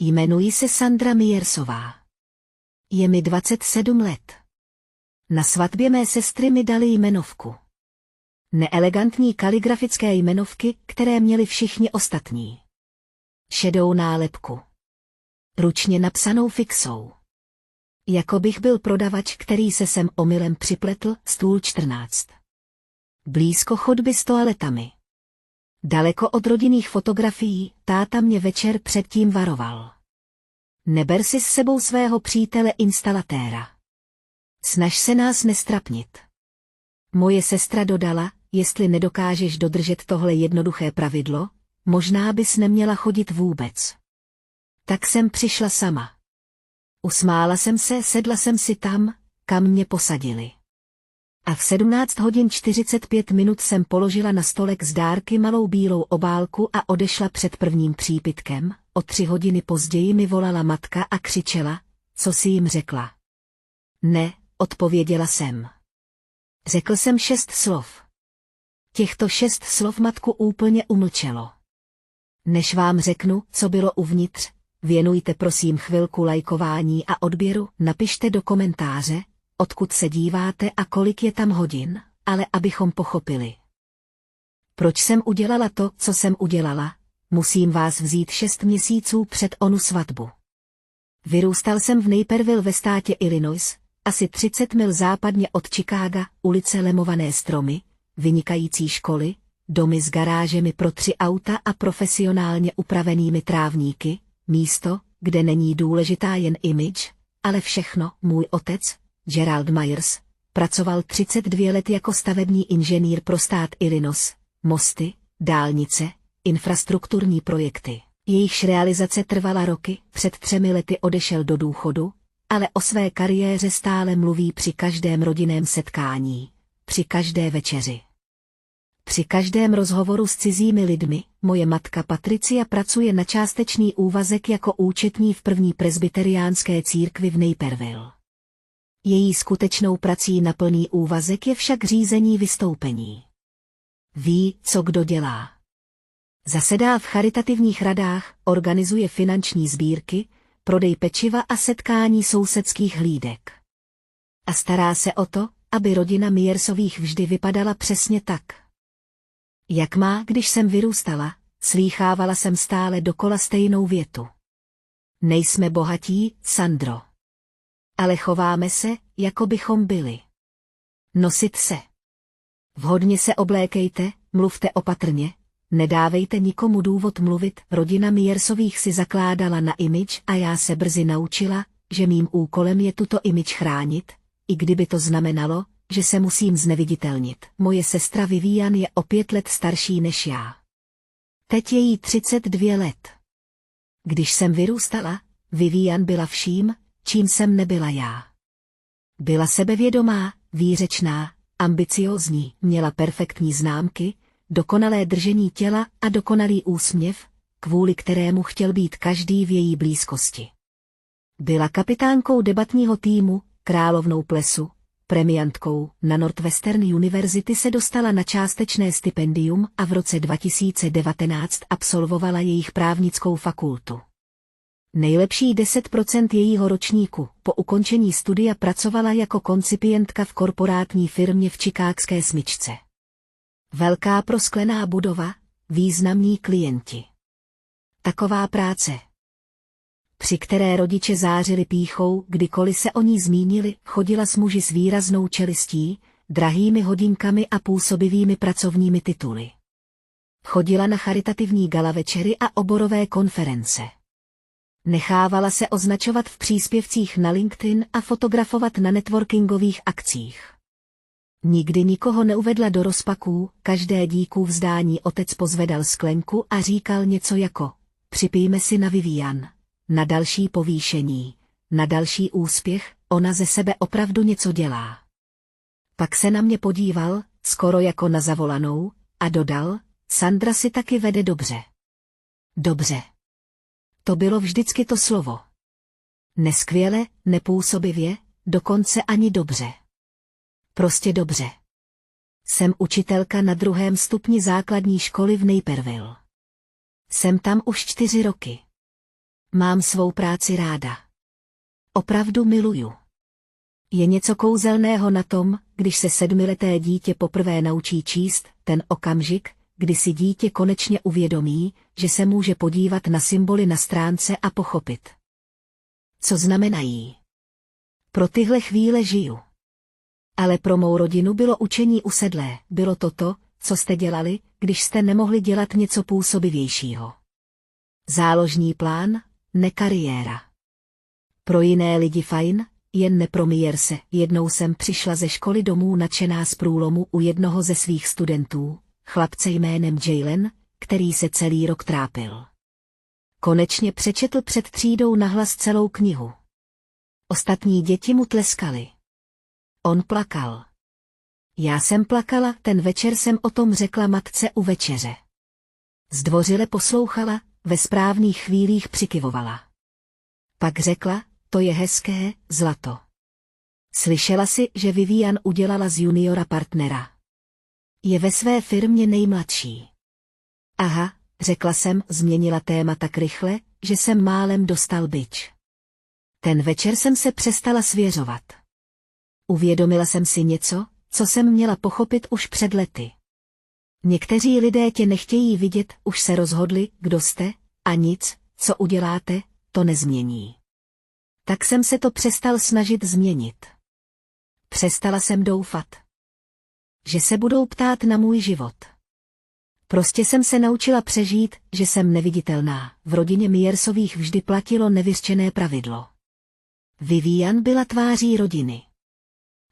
Jmenuji se Sandra Myersová. Je mi 27 let. Na svatbě mé sestry mi dali jmenovku. Neelegantní kaligrafické jmenovky, které měli všichni ostatní. Šedou nálepku. Ručně napsanou fixou. Jako bych byl prodavač, který se sem omylem připletl, stůl 14. Blízko chodby s toaletami. Daleko od rodinných fotografií, táta mě večer předtím varoval. Neber si s sebou svého přítele instalatéra. Snaž se nás nestrapnit. Moje sestra dodala, jestli nedokážeš dodržet tohle jednoduché pravidlo, možná bys neměla chodit vůbec. Tak jsem přišla sama. Usmála jsem se, sedla jsem si tam, kam mě posadili. A v 17 hodin 45 minut jsem položila na stolek z dárky malou bílou obálku a odešla před prvním přípitkem. O 3 hodiny později mi volala matka a křičela, co jsi jim řekla. Ne, odpověděla jsem. Řekl jsem 6 slov. Těchto 6 slov matku úplně umlčelo. Než vám řeknu, co bylo uvnitř, věnujte prosím chvilku lajkování a odběru, napište do komentáře, odkud se díváte a kolik je tam hodin, ale abychom pochopili. Proč jsem udělala to, co jsem udělala, musím vás vzít 6 měsíců před onu svatbu. Vyrůstal jsem v Naperville ve státě Illinois, asi 30 mil západně od Chicaga, ulice lemované stromy, vynikající školy, domy s garážemi pro 3 auta a profesionálně upravenými trávníky, místo, kde není důležitá jen image, ale všechno. Můj otec, Gerald Myers, pracoval 32 let jako stavební inženýr pro stát Illinois, mosty, dálnice, infrastrukturní projekty. Jejichž realizace trvala roky, před 3 lety odešel do důchodu, ale o své kariéře stále mluví při každém rodinném setkání, při každé večeři. Při každém rozhovoru s cizími lidmi. Moje matka Patricia pracuje na částečný úvazek jako účetní v první presbyteriánské církvi v Naperville. Její skutečnou prací na plný úvazek je však řízení vystoupení. Ví, co kdo dělá. Zasedá v charitativních radách, organizuje finanční sbírky, prodej pečiva a setkání sousedských hlídek. A stará se o to, aby rodina Myersových vždy vypadala přesně tak. Jak má, když jsem vyrůstala, slýchávala jsem stále dokola stejnou větu. Nejsme bohatí, Sandro. Ale chováme se, jako bychom byli. Nosit se. Vhodně se oblékejte, mluvte opatrně, nedávejte nikomu důvod mluvit. Rodina Myersových si zakládala na image a já se brzy naučila, že mým úkolem je tuto image chránit, i kdyby to znamenalo, že se musím zneviditelnit. Moje sestra Vivian je o 5 let starší než já. Teď je jí 32 let. Když jsem vyrůstala, Vivian byla vším, čím jsem nebyla já. Byla sebevědomá, výřečná, ambiciózní, měla perfektní známky, dokonalé držení těla a dokonalý úsměv, kvůli kterému chtěl být každý v její blízkosti. Byla kapitánkou debatního týmu, královnou plesu, premiantkou. Na Northwestern University se dostala na částečné stipendium a v roce 2019 absolvovala jejich právnickou fakultu. Nejlepší 10% jejího ročníku. Po ukončení studia pracovala jako koncipientka v korporátní firmě v chicagské smyčce. Velká prosklená budova, významní klienti. Taková práce, při které rodiče zářili pýchou, kdykoliv se o ní zmínili. Chodila s muži s výraznou čelistí, drahými hodinkami a působivými pracovními tituly. Chodila na charitativní gala večery a oborové konference. Nechávala se označovat v příspěvcích na LinkedIn a fotografovat na networkingových akcích. Nikdy nikoho neuvedla do rozpaků, každé díků vzdání otec pozvedal sklenku a říkal něco jako: připijme si na Vivian, na další povýšení, na další úspěch, ona ze sebe opravdu něco dělá. Pak se na mě podíval, skoro jako na zavolanou, a dodal: Sandra si taky vede dobře. Dobře. To bylo vždycky to slovo. Neskvěle, nepůsobivě, dokonce ani dobře. Prostě dobře. Jsem učitelka na 2. stupni základní školy v Naperville. Jsem tam už 4 roky. Mám svou práci ráda. Opravdu miluju. Je něco kouzelného na tom, když se 7leté dítě poprvé naučí číst, ten okamžik, kdy si dítě konečně uvědomí, že se může podívat na symboly na stránce a pochopit, co znamenají. Pro tyhle chvíle žiju. Ale pro mou rodinu bylo učení usedlé, bylo to, co jste dělali, když jste nemohli dělat něco působivějšího. Záložní plán, ne kariéra. Pro jiné lidi fajn, jen ne pro Myerse. Jednou jsem přišla ze školy domů nadšená z průlomu u jednoho ze svých studentů, chlapce jménem Jalen, který se celý rok trápil. Konečně přečetl před třídou nahlas celou knihu. Ostatní děti mu tleskali. On plakal. Já jsem plakala, ten večer jsem o tom řekla matce u večeře. Zdvořile poslouchala, ve správných chvílích přikyvovala. Pak řekla, to je hezké, zlato. Slyšela si, že Vivian udělala z juniora partnera. Je ve své firmě nejmladší. Aha, řekla jsem, změnila téma tak rychle, že jsem málem dostal bič. Ten večer jsem se přestala svěřovat. Uvědomila jsem si něco, co jsem měla pochopit už před lety. Někteří lidé tě nechtějí vidět, už se rozhodli, kdo jste, a nic, co uděláte, to nezmění. Tak jsem se to přestal snažit změnit. Přestala jsem doufat, že se budou ptát na můj život. Prostě jsem se naučila přežít, že jsem neviditelná. V rodině Myersových vždy platilo nevyřčené pravidlo. Vivian byla tváří rodiny.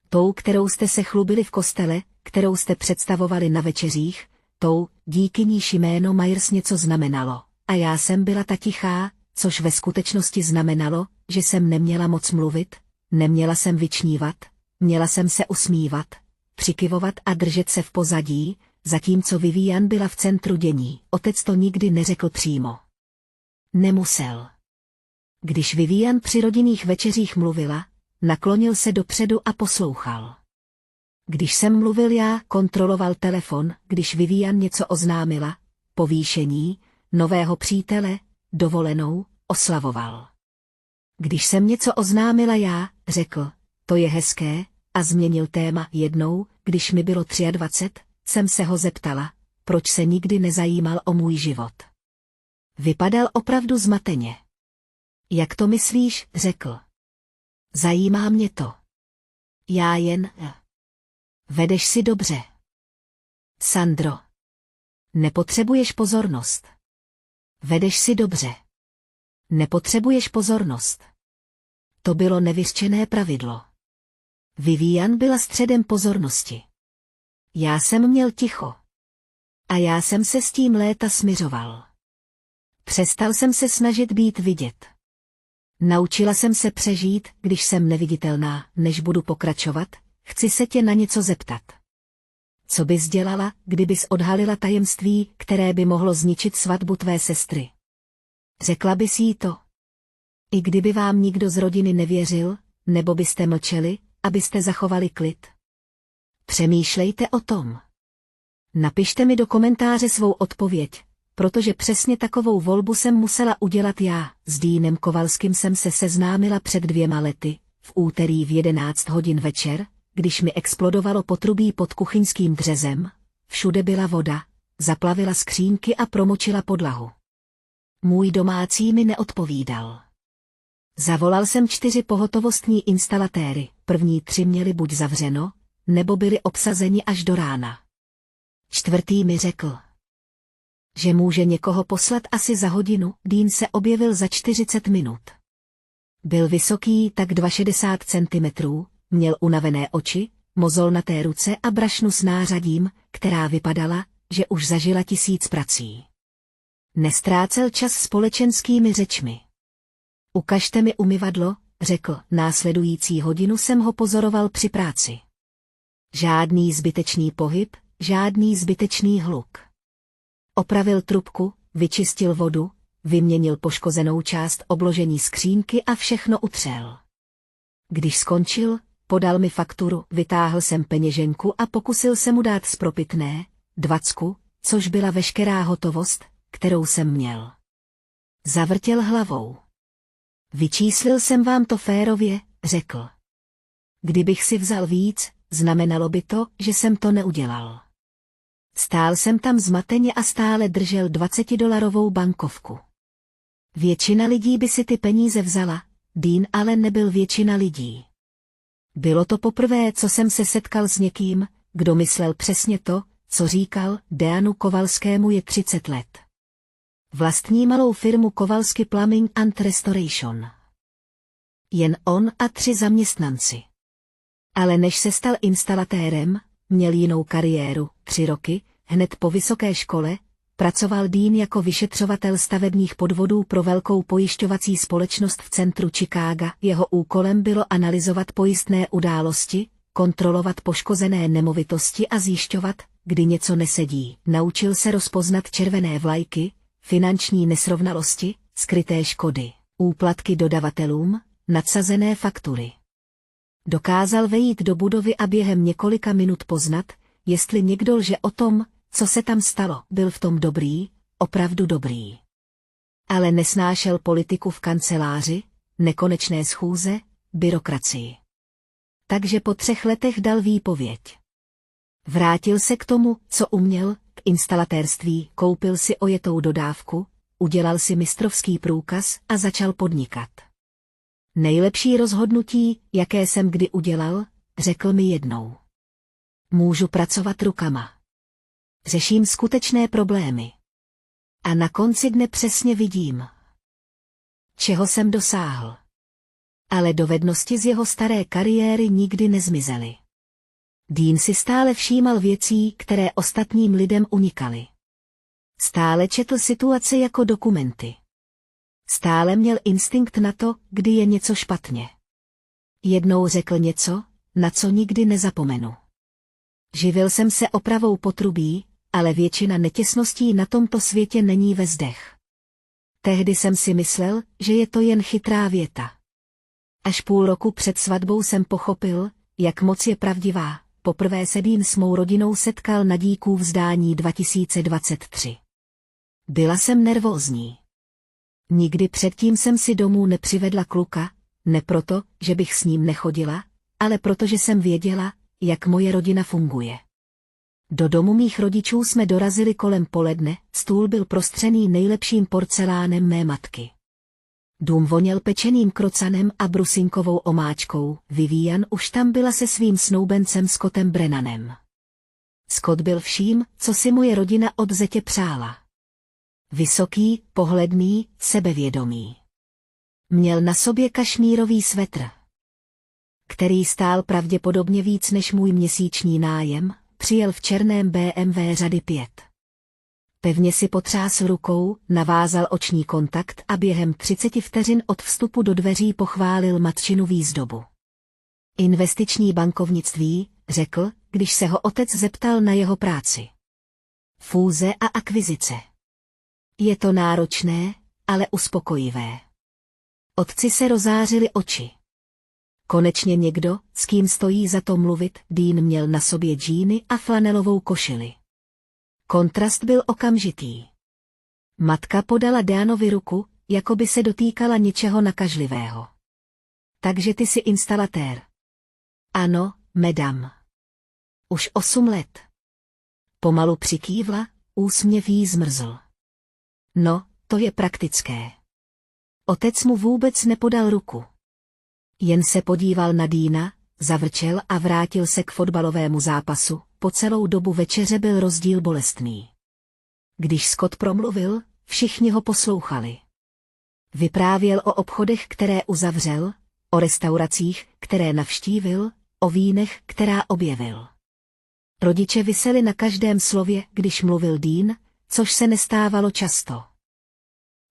Tou, kterou jste se chlubili v kostele, kterou jste představovali na večeřích, tou, díky níž jméno Myers něco znamenalo. A já jsem byla ta tichá, což ve skutečnosti znamenalo, že jsem neměla moc mluvit, neměla jsem vyčnívat, měla jsem se usmívat, přikyvovat a držet se v pozadí, zatímco Vivian byla v centru dění. Otec to nikdy neřekl přímo. Nemusel. Když Vivian při rodinných večeřích mluvila, naklonil se dopředu a poslouchal. Když jsem mluvil já, kontroloval telefon, když Vivian něco oznámila, povýšení, nového přítele, dovolenou, oslavoval. Když jsem něco oznámila já, řekl, to je hezké, a změnil téma. Jednou, když mi bylo 23, jsem se ho zeptala, proč se nikdy nezajímal o můj život. Vypadal opravdu zmateně. Jak to myslíš, řekl. Zajímá mě to. Já jen... Vedeš si dobře. Sandro. Nepotřebuješ pozornost. Vedeš si dobře. Nepotřebuješ pozornost. To bylo nevyřčené pravidlo. Vivian byla středem pozornosti. Já jsem měl ticho. A já jsem se s tím léta smiřoval. Přestal jsem se snažit být vidět. Naučila jsem se přežít, když jsem neviditelná. Než budu pokračovat, chci se tě na něco zeptat. Co bys dělala, kdybys odhalila tajemství, které by mohlo zničit svatbu tvé sestry? Řekla bys jí to? I kdyby vám nikdo z rodiny nevěřil, nebo byste mlčeli, abyste zachovali klid? Přemýšlejte o tom. Napište mi do komentáře svou odpověď, protože přesně takovou volbu jsem musela udělat já. S Deanem Kovalským jsem se seznámila před 2 lety, v úterý v 11 hodin večer, když mi explodovalo potrubí pod kuchyňským dřezem, všude byla voda, zaplavila skřínky a promočila podlahu. Můj domácí mi neodpovídal. Zavolal jsem 4 pohotovostní instalatéry, první 3 měli buď zavřeno, nebo byli obsazeni až do rána. 4. mi řekl, že může někoho poslat asi za hodinu. Dean se objevil za 40 minut. Byl vysoký tak 2,60 cm, měl unavené oči, mozolnaté ruce a brašnu s nářadím, která vypadala, že už zažila 1000 prací. Nestrácel čas společenskými řečmi. Ukažte mi umyvadlo, řekl, následující hodinu jsem ho pozoroval při práci. Žádný zbytečný pohyb, žádný zbytečný hluk. Opravil trubku, vyčistil vodu, vyměnil poškozenou část obložení skřínky a všechno utřel. Když skončil, podal mi fakturu, vytáhl jsem peněženku a pokusil se mu dát spropitné, 20, což byla veškerá hotovost, kterou jsem měl. Zavrtěl hlavou. Vyčíslil jsem vám to férově, řekl. Kdybych si vzal víc, znamenalo by to, že jsem to neudělal. Stál jsem tam zmateně a stále držel $20 bankovku. Většina lidí by si ty peníze vzala, Dean ale nebyl většina lidí. Bylo to poprvé, co jsem se setkal s někým, kdo myslel přesně to, co říkal. Deanu Kovalskému je 30 let. Vlastní malou firmu Kowalski Plumbing and Restoration. Jen on a 3 zaměstnanci. Ale než se stal instalatérem, měl jinou kariéru. 3 roky, hned po vysoké škole, pracoval Dean jako vyšetřovatel stavebních podvodů pro velkou pojišťovací společnost v centru Chicaga. Jeho úkolem bylo analyzovat pojistné události, kontrolovat poškozené nemovitosti a zjišťovat, kdy něco nesedí. Naučil se rozpoznat červené vlajky, finanční nesrovnalosti, skryté škody, úplatky dodavatelům, nadsazené faktury. Dokázal vejít do budovy a během několika minut poznat, jestli někdo lže o tom, co se tam stalo. Byl v tom dobrý, opravdu dobrý. Ale nesnášel politiku v kanceláři, nekonečné schůze, byrokracii. Takže po 3 letech dal výpověď. Vrátil se k tomu, co uměl, k instalatérství, koupil si ojetou dodávku, udělal si mistrovský průkaz a začal podnikat. Nejlepší rozhodnutí, jaké jsem kdy udělal, řekl mi jednou. Můžu pracovat rukama. Řeším skutečné problémy. A na konci dne přesně vidím, čeho jsem dosáhl. Ale dovednosti z jeho staré kariéry nikdy nezmizely. Dean si stále všímal věcí, které ostatním lidem unikaly. Stále četl situace jako dokumenty. Stále měl instinkt na to, kdy je něco špatně. Jednou řekl něco, na co nikdy nezapomenu. Živil jsem se opravou potrubí, ale většina netěsností na tomto světě není ve zdech. Tehdy jsem si myslel, že je to jen chytrá věta. Až půl roku před svatbou jsem pochopil, jak moc je pravdivá. Poprvé se Dean s mou rodinou setkal na Díkův vzdání 2023. Byla jsem nervózní. Nikdy předtím jsem si domů nepřivedla kluka, ne proto, že bych s ním nechodila, ale protože jsem věděla, jak moje rodina funguje. Do domu mých rodičů jsme dorazili kolem poledne, stůl byl prostřený nejlepším porcelánem mé matky. Dům voněl pečeným krocanem a brusinkovou omáčkou. Vivian už tam byla se svým snoubencem Scottem Brennanem. Scott byl vším, co si moje rodina od zetě přála. Vysoký, pohledný, sebevědomý. Měl na sobě kašmírový svetr, který stál pravděpodobně víc než můj měsíční nájem. Přijel v černém BMW řady 5. Pevně si potřásl rukou, navázal oční kontakt a během 30 vteřin od vstupu do dveří pochválil matčinu výzdobu. Investiční bankovnictví, řekl, když se ho otec zeptal na jeho práci. Fúze a akvizice. Je to náročné, ale uspokojivé. Otci se rozářily oči. Konečně někdo, s kým stojí za to mluvit. Dean měl na sobě džíny a flanelovou košili. Kontrast byl okamžitý. Matka podala Deanovi ruku, jako by se dotýkala něčeho nakažlivého. Takže ty jsi instalatér. Ano, madam. Už 8 let. Pomalu přikývla, úsměv jí zmrzl. No, to je praktické. Otec mu vůbec nepodal ruku. Jen se podíval na Deana, zavrčel a vrátil se k fotbalovému zápasu. Po celou dobu večeře byl rozdíl bolestný. Když Scott promluvil, všichni ho poslouchali. Vyprávěl o obchodech, které uzavřel, o restauracích, které navštívil, o vínech, která objevil. Rodiče viseli na každém slově, když mluvil Dean, což se nestávalo často.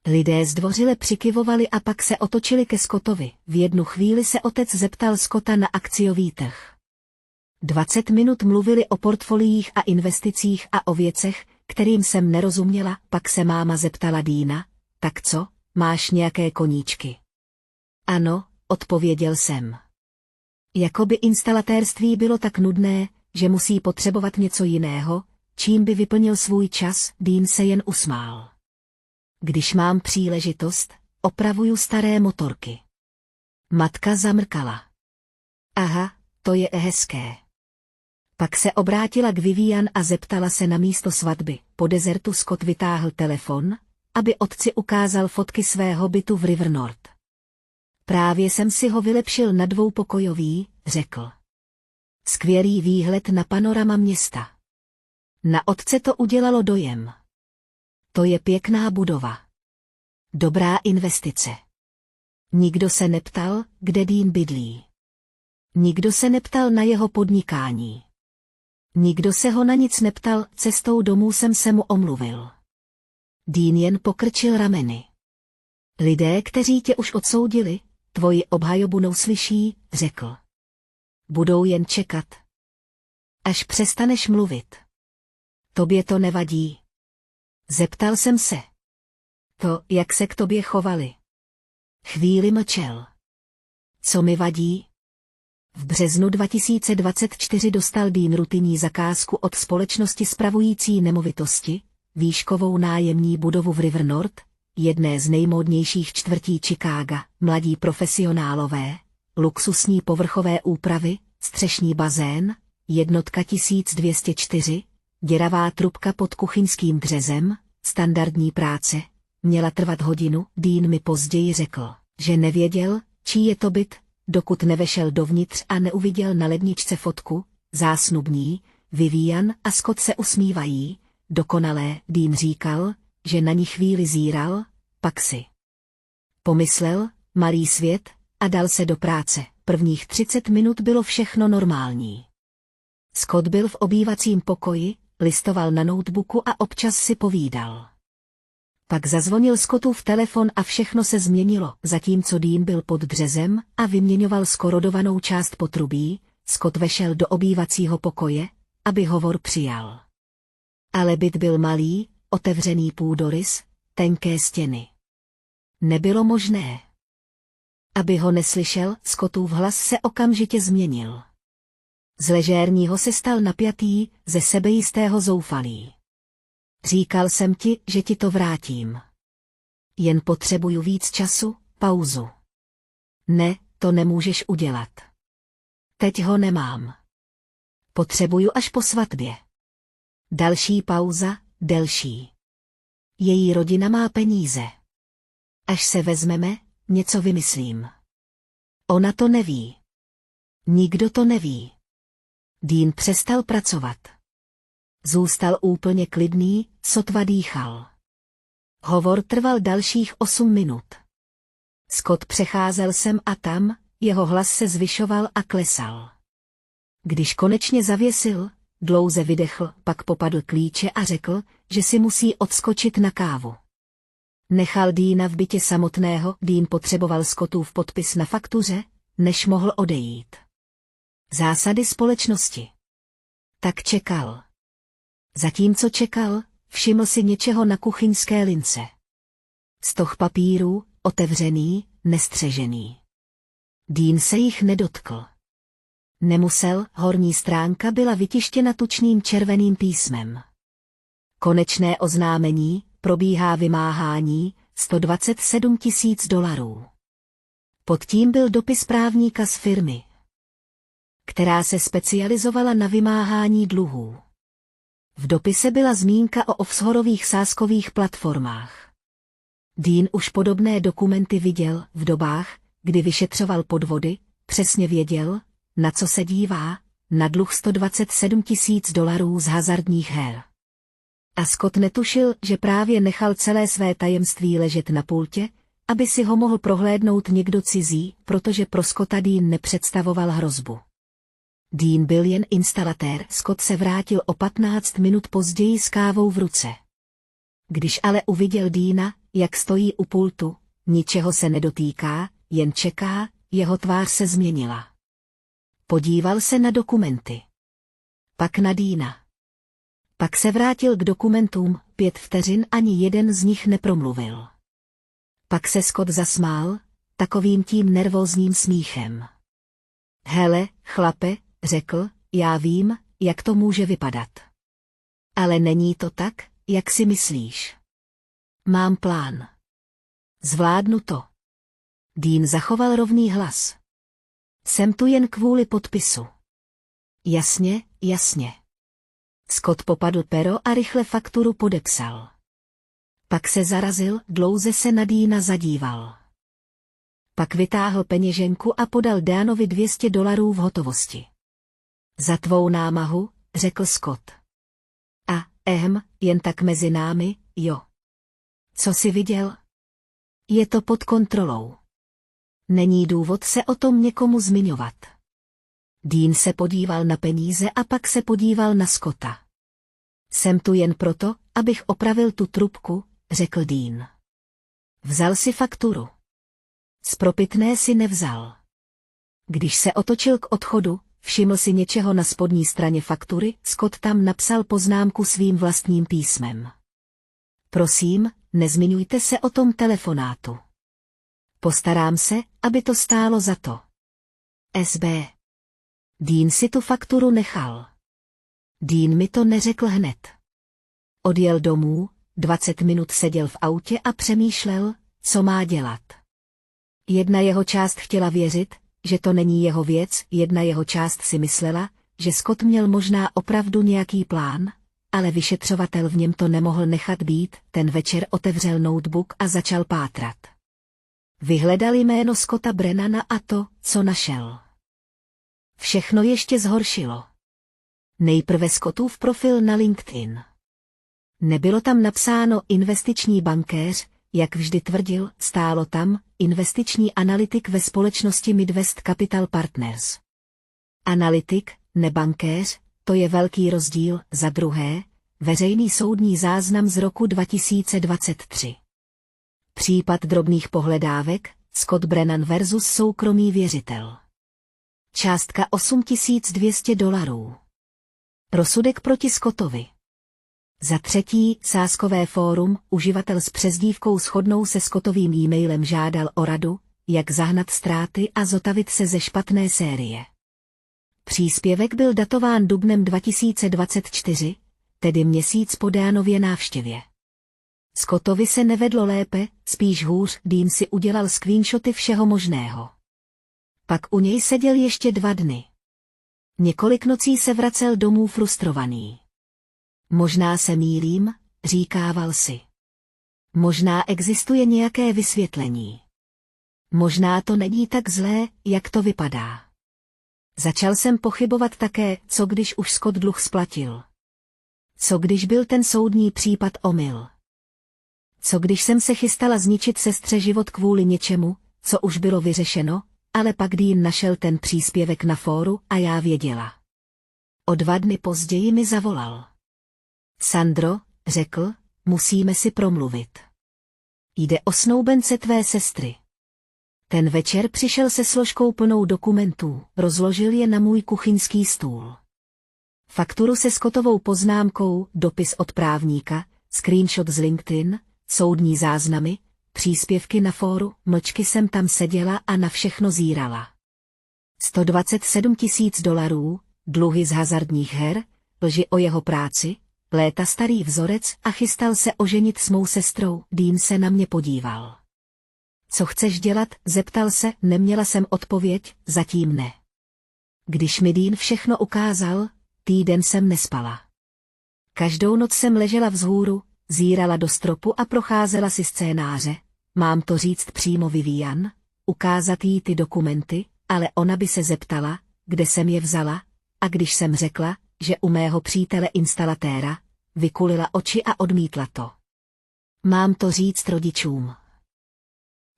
Lidé zdvořile přikyvovali a pak se otočili ke Scottovi. V jednu chvíli se otec zeptal Scotta na akciový trh. 20 minut mluvili o portfoliích a investicích a o věcech, kterým jsem nerozuměla. Pak se máma zeptala Deana, tak co, máš nějaké koníčky? Ano, odpověděl jsem. Jakoby instalatérství bylo tak nudné, že musí potřebovat něco jiného, čím by vyplnil svůj čas. Dean se jen usmál. Když mám příležitost, opravuju staré motorky. Matka zamrkala. Aha, to je hezké. Pak se obrátila k Vivian a zeptala se na místo svatby. Po dezertu Scott vytáhl telefon, aby otci ukázal fotky svého bytu v River North. Právě jsem si ho vylepšil na dvoupokojový, řekl. Skvělý výhled na panorama města. Na otce to udělalo dojem. To je pěkná budova. Dobrá investice. Nikdo se neptal, kde Dean bydlí. Nikdo se neptal na jeho podnikání. Nikdo se ho na nic neptal, cestou domů jsem se mu omluvil. Dean jen pokrčil rameny. Lidé, kteří tě už odsoudili, tvoji obhajobu neuslyší, řekl. Budou jen čekat. Až přestaneš mluvit. Tobě to nevadí. Zeptal jsem se. To, jak se k tobě chovali. Chvíli mlčel. Co mi vadí? V březnu 2024 dostal Dean rutinní zakázku od společnosti spravující nemovitosti, výškovou nájemní budovu v River North, jedné z nejmódnějších čtvrtí Chicaga, mladí profesionálové, luxusní povrchové úpravy, střešní bazén, jednotka 1204, děravá trubka pod kuchyňským dřezem, standardní práce, měla trvat hodinu. Dean mi později řekl, že nevěděl, čí je to byt, dokud nevešel dovnitř a neuviděl na ledničce fotku, zásnubní, Vivian a Scott se usmívají, dokonalé. Dean říkal, že na ní chvíli zíral, pak si pomyslel, malý svět, a dal se do práce. Prvních 30 minut bylo všechno normální. Scott byl v obývacím pokoji, listoval na notebooku a občas si povídal. Pak zazvonil Scottův telefon a všechno se změnilo. Zatímco Dean byl pod dřezem a vyměňoval skorodovanou část potrubí, Scott vešel do obývacího pokoje, aby hovor přijal. Ale byt byl malý, otevřený půdorys, tenké stěny. Nebylo možné. Aby ho neslyšel, Scottův hlas se okamžitě změnil. Z ležérního se stal napjatý, ze sebejistého zoufalý. Říkal jsem ti, že ti to vrátím. Jen potřebuju víc času, pauzu. Ne, to nemůžeš udělat. Teď ho nemám. Potřebuju až po svatbě. Další pauza, delší. Její rodina má peníze. Až se vezmeme, něco vymyslím. Ona to neví. Nikdo to neví. Dean přestal pracovat. Zůstal úplně klidný, sotva dýchal. Hovor trval dalších 8 minut. Scott přecházel sem a tam, jeho hlas se zvyšoval a klesal. Když konečně zavěsil, dlouze vydechl, pak popadl klíče a řekl, že si musí odskočit na kávu. Nechal Deana v bytě samotného. Dean potřeboval Scottův podpis na faktuře, než mohl odejít. Zásady společnosti. Tak čekal. Zatímco čekal, všiml si něčeho na kuchyňské lince. Stoh papírů, otevřený, nestřežený. Dean se jich nedotkl. Nemusel, horní stránka byla vytištěna tučným červeným písmem. Konečné oznámení, probíhá vymáhání, $127,000. Pod tím byl dopis právníka z firmy, která se specializovala na vymáhání dluhů. V dopise byla zmínka o offshoreových sázkových platformách. Dean už podobné dokumenty viděl v dobách, kdy vyšetřoval podvody, přesně věděl, na co se dívá, na dluh $127,000 z hazardních her. A Scott netušil, že právě nechal celé své tajemství ležet na pultě, aby si ho mohl prohlédnout někdo cizí, protože pro Scotta Dean nepředstavoval hrozbu. Dean byl jen instalatér. Scott se vrátil o 15 minut později s kávou v ruce. Když ale uviděl Deana, jak stojí u pultu, ničeho se nedotýká, jen čeká, jeho tvář se změnila. Podíval se na dokumenty. Pak na Deana. Pak se vrátil k dokumentům, 5 vteřin ani jeden z nich nepromluvil. Pak se Scott zasmál, takovým tím nervózním smíchem. Hele, chlape, řekl, já vím, jak to může vypadat. Ale není to tak, jak si myslíš. Mám plán. Zvládnu to. Dean zachoval rovný hlas. Jsem tu jen kvůli podpisu. Jasně, jasně. Scott popadl pero a rychle fakturu podepsal. Pak se zarazil, dlouze se na Deana zadíval. Pak vytáhl peněženku a podal Deanovi $200 v hotovosti. Za tvou námahu, řekl Scott. A, jen tak mezi námi, jo. Co jsi viděl? Je to pod kontrolou. Není důvod se o tom někomu zmiňovat. Dean se podíval na peníze a pak se podíval na Scotta. Jsem tu jen proto, abych opravil tu trubku, řekl Dean. Vzal si fakturu. Spropitné si nevzal. Když se otočil k odchodu, všiml si něčeho na spodní straně faktury, Scott tam napsal poznámku svým vlastním písmem. Prosím, nezmiňujte se o tom telefonátu. Postarám se, aby to stálo za to. SB. Dean si tu fakturu nechal. Dean mi to neřekl hned. Odjel domů, 20 minut seděl v autě a přemýšlel, co má dělat. Jedna jeho část chtěla věřit, že to není jeho věc, jedna jeho část si myslela, že Scott měl možná opravdu nějaký plán, ale vyšetřovatel v něm to nemohl nechat být, ten večer otevřel notebook a začal pátrat. Vyhledal jméno Scotta Brennana a to, co našel. Všechno ještě zhoršilo. Nejprve Scottův profil na LinkedIn. Nebylo tam napsáno investiční bankéř, jak vždy tvrdil, stálo tam investiční analytik ve společnosti Midwest Capital Partners. Analytik, ne bankéř, to je velký rozdíl. Za druhé, veřejný soudní záznam z roku 2023. Případ drobných pohledávek, Scott Brennan versus soukromý věřitel. Částka $8,200. Rozsudek proti Scottovi. Za třetí, Sázkové fórum, uživatel s přezdívkou shodnou se Scottovým e-mailem žádal o radu, jak zahnat ztráty a zotavit se ze špatné série. Příspěvek byl datován dubnem 2024, tedy měsíc po Deanově návštěvě. Scottovi se nevedlo lépe, spíš hůř, Dean si udělal screenshoty všeho možného. Pak u něj seděl ještě 2 dny. Několik nocí se vracel domů frustrovaný. Možná se mýlím, říkával si. Možná existuje nějaké vysvětlení. Možná to není tak zlé, jak to vypadá. Začal jsem pochybovat také, co když už Scott dluh splatil. Co když byl ten soudní případ omyl. Co když jsem se chystala zničit sestře život kvůli něčemu, co už bylo vyřešeno, ale pak Dean našel ten příspěvek na fóru a já věděla. O 2 dny později mi zavolal. Sandro, řekl, musíme si promluvit. Jde o snoubence tvé sestry. Ten večer přišel se složkou plnou dokumentů, rozložil je na můj kuchyňský stůl. Fakturu se Scottovou poznámkou, dopis od právníka, screenshot z LinkedIn, soudní záznamy, příspěvky na fóru, mlčky jsem tam seděla a na všechno zírala. $127,000, dluhy z hazardních her, lži o jeho práci, léta starý vzorec a chystal se oženit s mou sestrou. Dean se na mě podíval. Co chceš dělat, zeptal se, neměla jsem odpověď, zatím ne. Když mi Dean všechno ukázal, týden jsem nespala. Každou noc jsem ležela vzhůru, zírala do stropu a procházela si scénáře, mám to říct přímo Vivian, ukázat jí ty dokumenty, ale ona by se zeptala, kde jsem je vzala, a když jsem řekla, že u mého přítele instalatéra, vykulila oči a odmítla to. Mám to říct rodičům.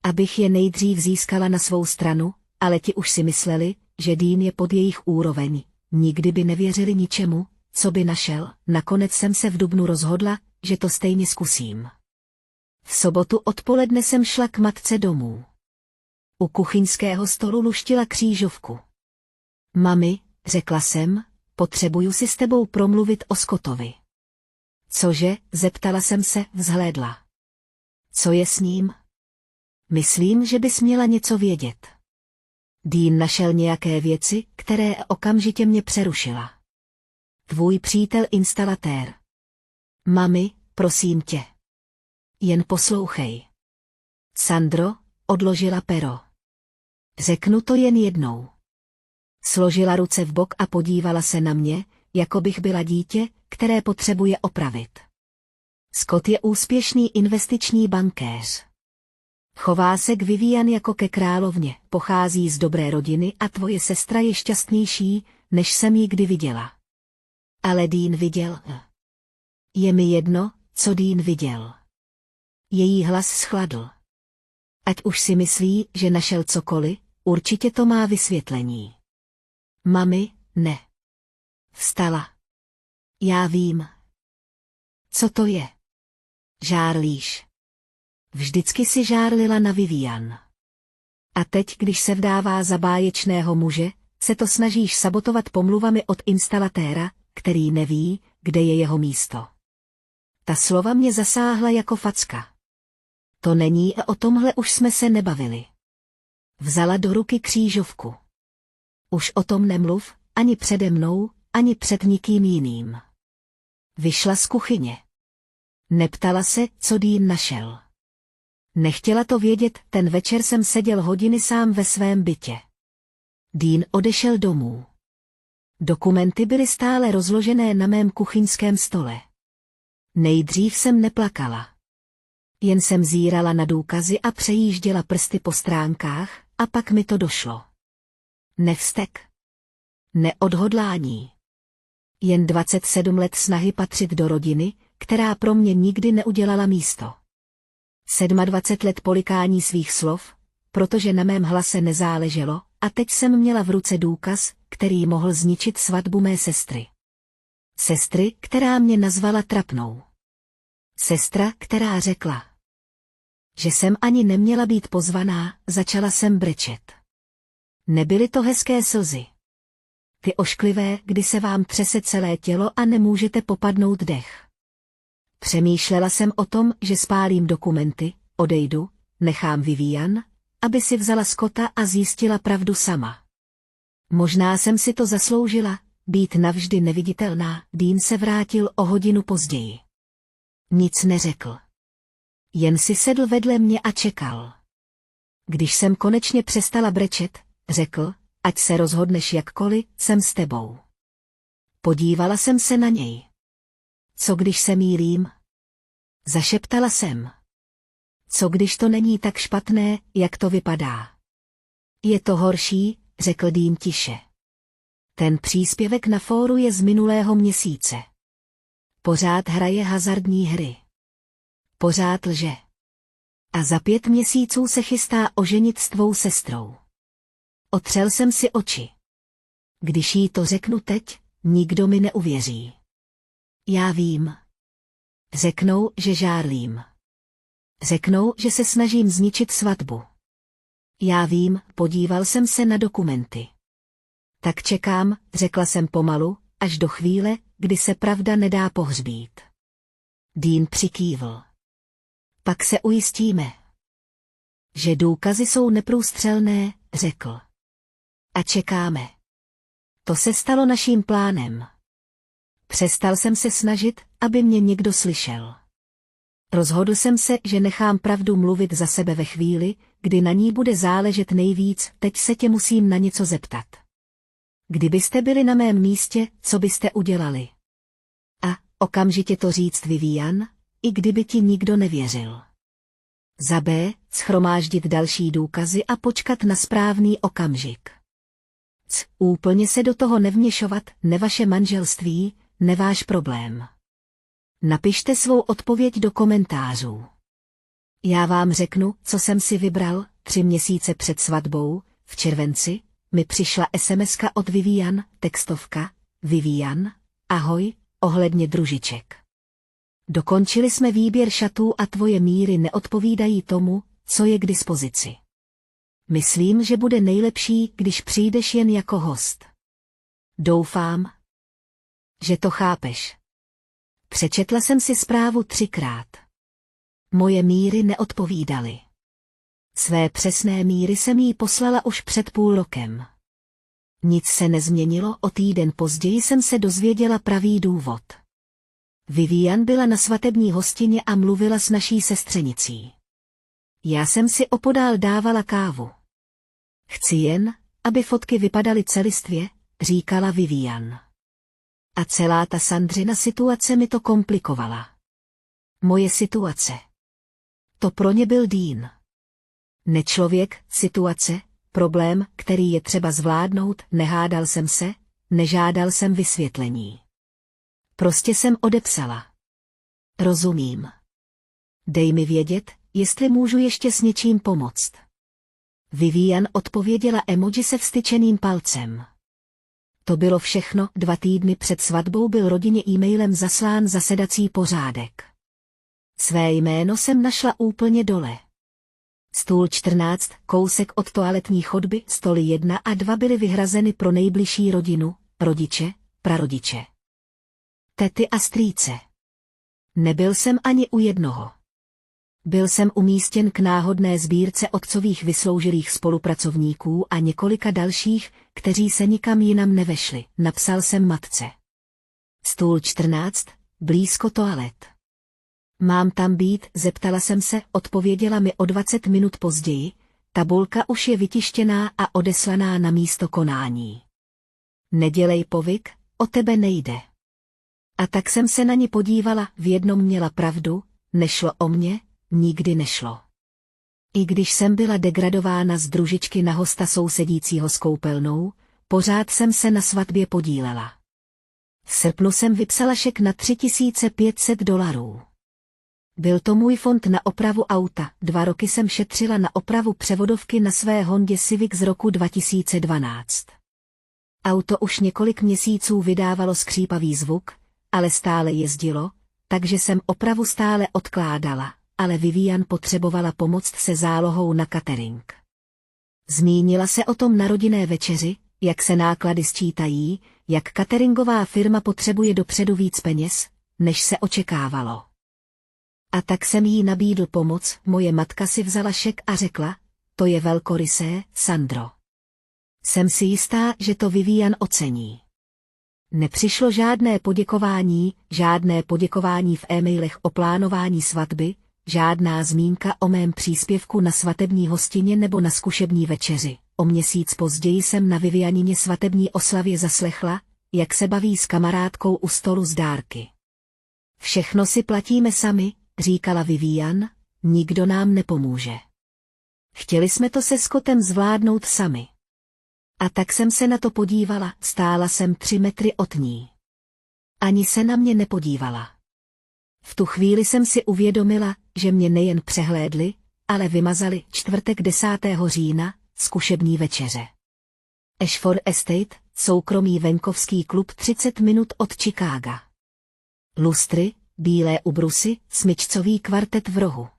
Abych je nejdřív získala na svou stranu, ale ti už si mysleli, že Dean je pod jejich úroveň, nikdy by nevěřili ničemu, co by našel, nakonec jsem se v dubnu rozhodla, že to stejně zkusím. V sobotu odpoledne jsem šla k matce domů. U kuchyňského stolu luštila křížovku. Mami, řekla jsem, potřebuju si s tebou promluvit o Scottovi. Cože, zeptala jsem se, vzhlédla. Co je s ním? Myslím, že bys měla něco vědět. Dean našel nějaké věci, které okamžitě mě přerušila. Tvůj přítel instalatér. Mami, prosím tě. Jen poslouchej. Sandro, odložila pero. Řeknu to jen jednou. Složila ruce v bok a podívala se na mě, jako bych byla dítě, které potřebuje opravit. Scott je úspěšný investiční bankéř. Chová se k Vivian jako ke královně, pochází z dobré rodiny a tvoje sestra je šťastnější, než jsem ji kdy viděla. Ale Dean viděl. Je mi jedno, co Dean viděl. Její hlas schladl. Ať už si myslí, že našel cokoliv, určitě to má vysvětlení. Mami, ne. Vstala. Já vím. Co to je? Žárlíš. Vždycky si žárlila na Vivian. A teď, když se vdává za báječného muže, se to snažíš sabotovat pomluvami od instalatéra, který neví, kde je jeho místo. Ta slova mě zasáhla jako facka. To není a o tomhle už jsme se nebavili. Vzala do ruky křížovku. Už o tom nemluv, ani přede mnou, ani před nikým jiným. Vyšla z kuchyně. Neptala se, co Dean našel. Nechtěla to vědět, ten večer jsem seděl hodiny sám ve svém bytě. Dean odešel domů. Dokumenty byly stále rozložené na mém kuchyňském stole. Nejdřív jsem neplakala. Jen jsem zírala na důkazy a přejížděla prsty po stránkách, a pak mi to došlo. Nevztek. Neodhodlání. Jen 27 let snahy patřit do rodiny, která pro mě nikdy neudělala místo. 27 let polikání svých slov, protože na mém hlase nezáleželo, a teď jsem měla v ruce důkaz, který mohl zničit svatbu mé sestry. Sestry, která mě nazvala trapnou. Sestra, která řekla, že jsem ani neměla být pozvaná, začala jsem brečet. Nebyly to hezké slzy. Ty ošklivé, kdy se vám třese celé tělo a nemůžete popadnout dech. Přemýšlela jsem o tom, že spálím dokumenty, odejdu, nechám Vivian, aby si vzala Scotta a zjistila pravdu sama. Možná jsem si to zasloužila, být navždy neviditelná. Dean se vrátil o hodinu později. Nic neřekl. Jen si sedl vedle mě a čekal. Když jsem konečně přestala brečet, řekl, ať se rozhodneš jakkoliv, jsem s tebou. Podívala jsem se na něj. Co když se mýlím? Zašeptala jsem. Co když to není tak špatné, jak to vypadá? Je to horší, řekl Dean tiše. Ten příspěvek na fóru je z minulého měsíce. Pořád hraje hazardní hry. Pořád lže. A za 5 měsíců se chystá oženit s tvou sestrou. Otřel jsem si oči. Když jí to řeknu teď, nikdo mi neuvěří. Já vím. Řeknou, že žárlím. Řeknou, že se snažím zničit svatbu. Já vím, podíval jsem se na dokumenty. Tak čekám, řekla jsem pomalu, až do chvíle, kdy se pravda nedá pohřbít. Dean přikývl. Pak se ujistíme. Že důkazy jsou neprůstřelné, řekl. A čekáme. To se stalo naším plánem. Přestal jsem se snažit, aby mě někdo slyšel. Rozhodl jsem se, že nechám pravdu mluvit za sebe ve chvíli, kdy na ní bude záležet nejvíc. Teď se tě musím na něco zeptat. Kdybyste byli na mém místě, co byste udělali? A okamžitě to říct Vivian, i kdyby ti nikdo nevěřil. Za B, shromáždit další důkazy a počkat na správný okamžik. Úplně se do toho nevměšovat, ne vaše manželství, ne váš problém. Napište svou odpověď do komentářů. Já vám řeknu, co jsem si vybral. 3 měsíce před svatbou, v červenci, mi přišla SMSka od Vivian, textovka, Vivian, ahoj, ohledně družiček. Dokončili jsme výběr šatů a tvoje míry neodpovídají tomu, co je k dispozici. Myslím, že bude nejlepší, když přijdeš jen jako host. Doufám, že to chápeš. Přečetla jsem si zprávu 3krát. Moje míry neodpovídaly. Své přesné míry jsem jí poslala už před půl rokem. Nic se nezměnilo, o týden později jsem se dozvěděla pravý důvod. Vivian byla na svatební hostině a mluvila s naší sestřenicí. Já jsem si opodál dávala kávu. Chci jen, aby fotky vypadaly celistvě, říkala Vivian. A celá ta Sandřina situace mi to komplikovala. Moje situace. To pro ně byl Dean. Nečlověk, situace, problém, který je třeba zvládnout, nehádal jsem se, nežádal jsem vysvětlení. Prostě jsem odepsala. Rozumím. Dej mi vědět, jestli můžu ještě s něčím pomoct. Vivian odpověděla emoji se vztyčeným palcem. To bylo všechno, 2 týdny před svatbou byl rodině e-mailem zaslán zasedací pořádek. Své jméno jsem našla úplně dole. Stůl 14, kousek od toaletní chodby, stoly 1 a 2 byly vyhrazeny pro nejbližší rodinu, rodiče, prarodiče. Tety a strýce. Nebyl jsem ani u jednoho. Byl jsem umístěn k náhodné sbírce otcových vysloužilých spolupracovníků a několika dalších, kteří se nikam jinam nevešli, napsal jsem matce. Stůl 14, blízko toalet. Mám tam být, zeptala jsem se, odpověděla mi o 20 minut později, tabulka už je vytištěná a odeslaná na místo konání. Nedělej povyk, o tebe nejde. A tak jsem se na ní podívala, v jednom měla pravdu, nešlo o mě, nikdy nešlo. I když jsem byla degradována z družičky na hosta sousedícího s koupelnou, pořád jsem se na svatbě podílela. V srpnu jsem vypsala šek na $3500. Byl to můj fond na opravu auta, 2 roky jsem šetřila na opravu převodovky na své Hondě Civic z roku 2012. Auto už několik měsíců vydávalo skřípavý zvuk, ale stále jezdilo, takže jsem opravu stále odkládala, ale Vivian potřebovala pomoct se zálohou na catering. Zmínila se o tom na rodinné večeři, jak se náklady sčítají, jak cateringová firma potřebuje dopředu víc peněz, než se očekávalo. A tak jsem jí nabídl pomoc, moje matka si vzala šek a řekla, to je velkorysé, Sandro. Jsem si jistá, že to Vivian ocení. Nepřišlo žádné poděkování v e-mailech o plánování svatby, žádná zmínka o mém příspěvku na svatební hostině nebo na zkušební večeři. O měsíc později jsem na Vivianině svatební oslavě zaslechla, jak se baví s kamarádkou u stolu s dárky. Všechno si platíme sami, říkala Vivian, nikdo nám nepomůže. Chtěli jsme to se Scottem zvládnout sami. A tak jsem se na to podívala, stála jsem 3 metry od ní. Ani se na mě nepodívala. V tu chvíli jsem si uvědomila, že mě nejen přehlédli, ale vymazali. Čtvrtek 10. října, zkušební večeře. Ashford Estate, soukromý venkovský klub 30 minut od Chicaga. Lustry, bílé ubrusy, smyčcový kvartet v rohu.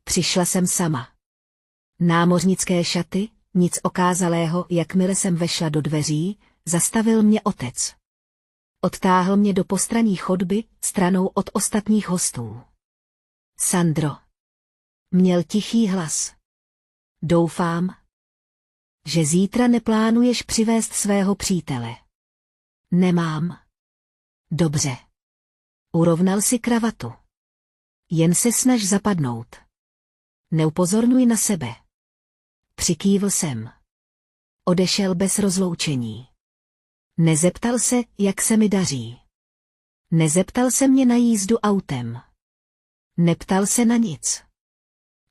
Přišla jsem sama. Námořnické šaty, nic okázalého, jakmile jsem vešla do dveří, zastavil mě otec. Odtáhl mě do postranní chodby, stranou od ostatních hostů. Sandro. Měl tichý hlas. Doufám, že zítra neplánuješ přivést svého přítele. Nemám. Dobře. Urovnal si kravatu. Jen se snaž zapadnout. Neupozorňuj na sebe. Přikývl jsem. Odešel bez rozloučení. Nezeptal se, jak se mi daří. Nezeptal se mě na jízdu autem. Neptal se na nic.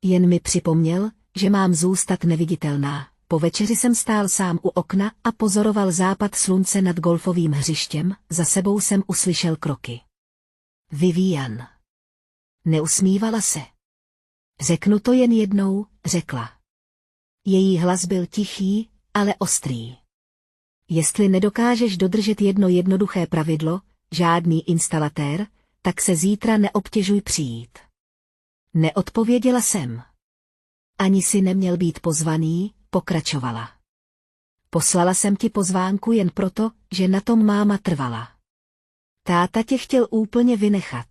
Jen mi připomněl, že mám zůstat neviditelná. Po večeři jsem stál sám u okna a pozoroval západ slunce nad golfovým hřištěm, za sebou jsem uslyšel kroky. Vivian. Neusmívala se. Řeknu to jen jednou, řekla. Její hlas byl tichý, ale ostrý. Jestli nedokážeš dodržet jedno jednoduché pravidlo, žádný instalatér, tak se zítra neobtěžuj přijít. Neodpověděla jsem. Ani si neměl být pozvaný, pokračovala. Poslala jsem ti pozvánku jen proto, že na tom máma trvala. Táta tě chtěl úplně vynechat.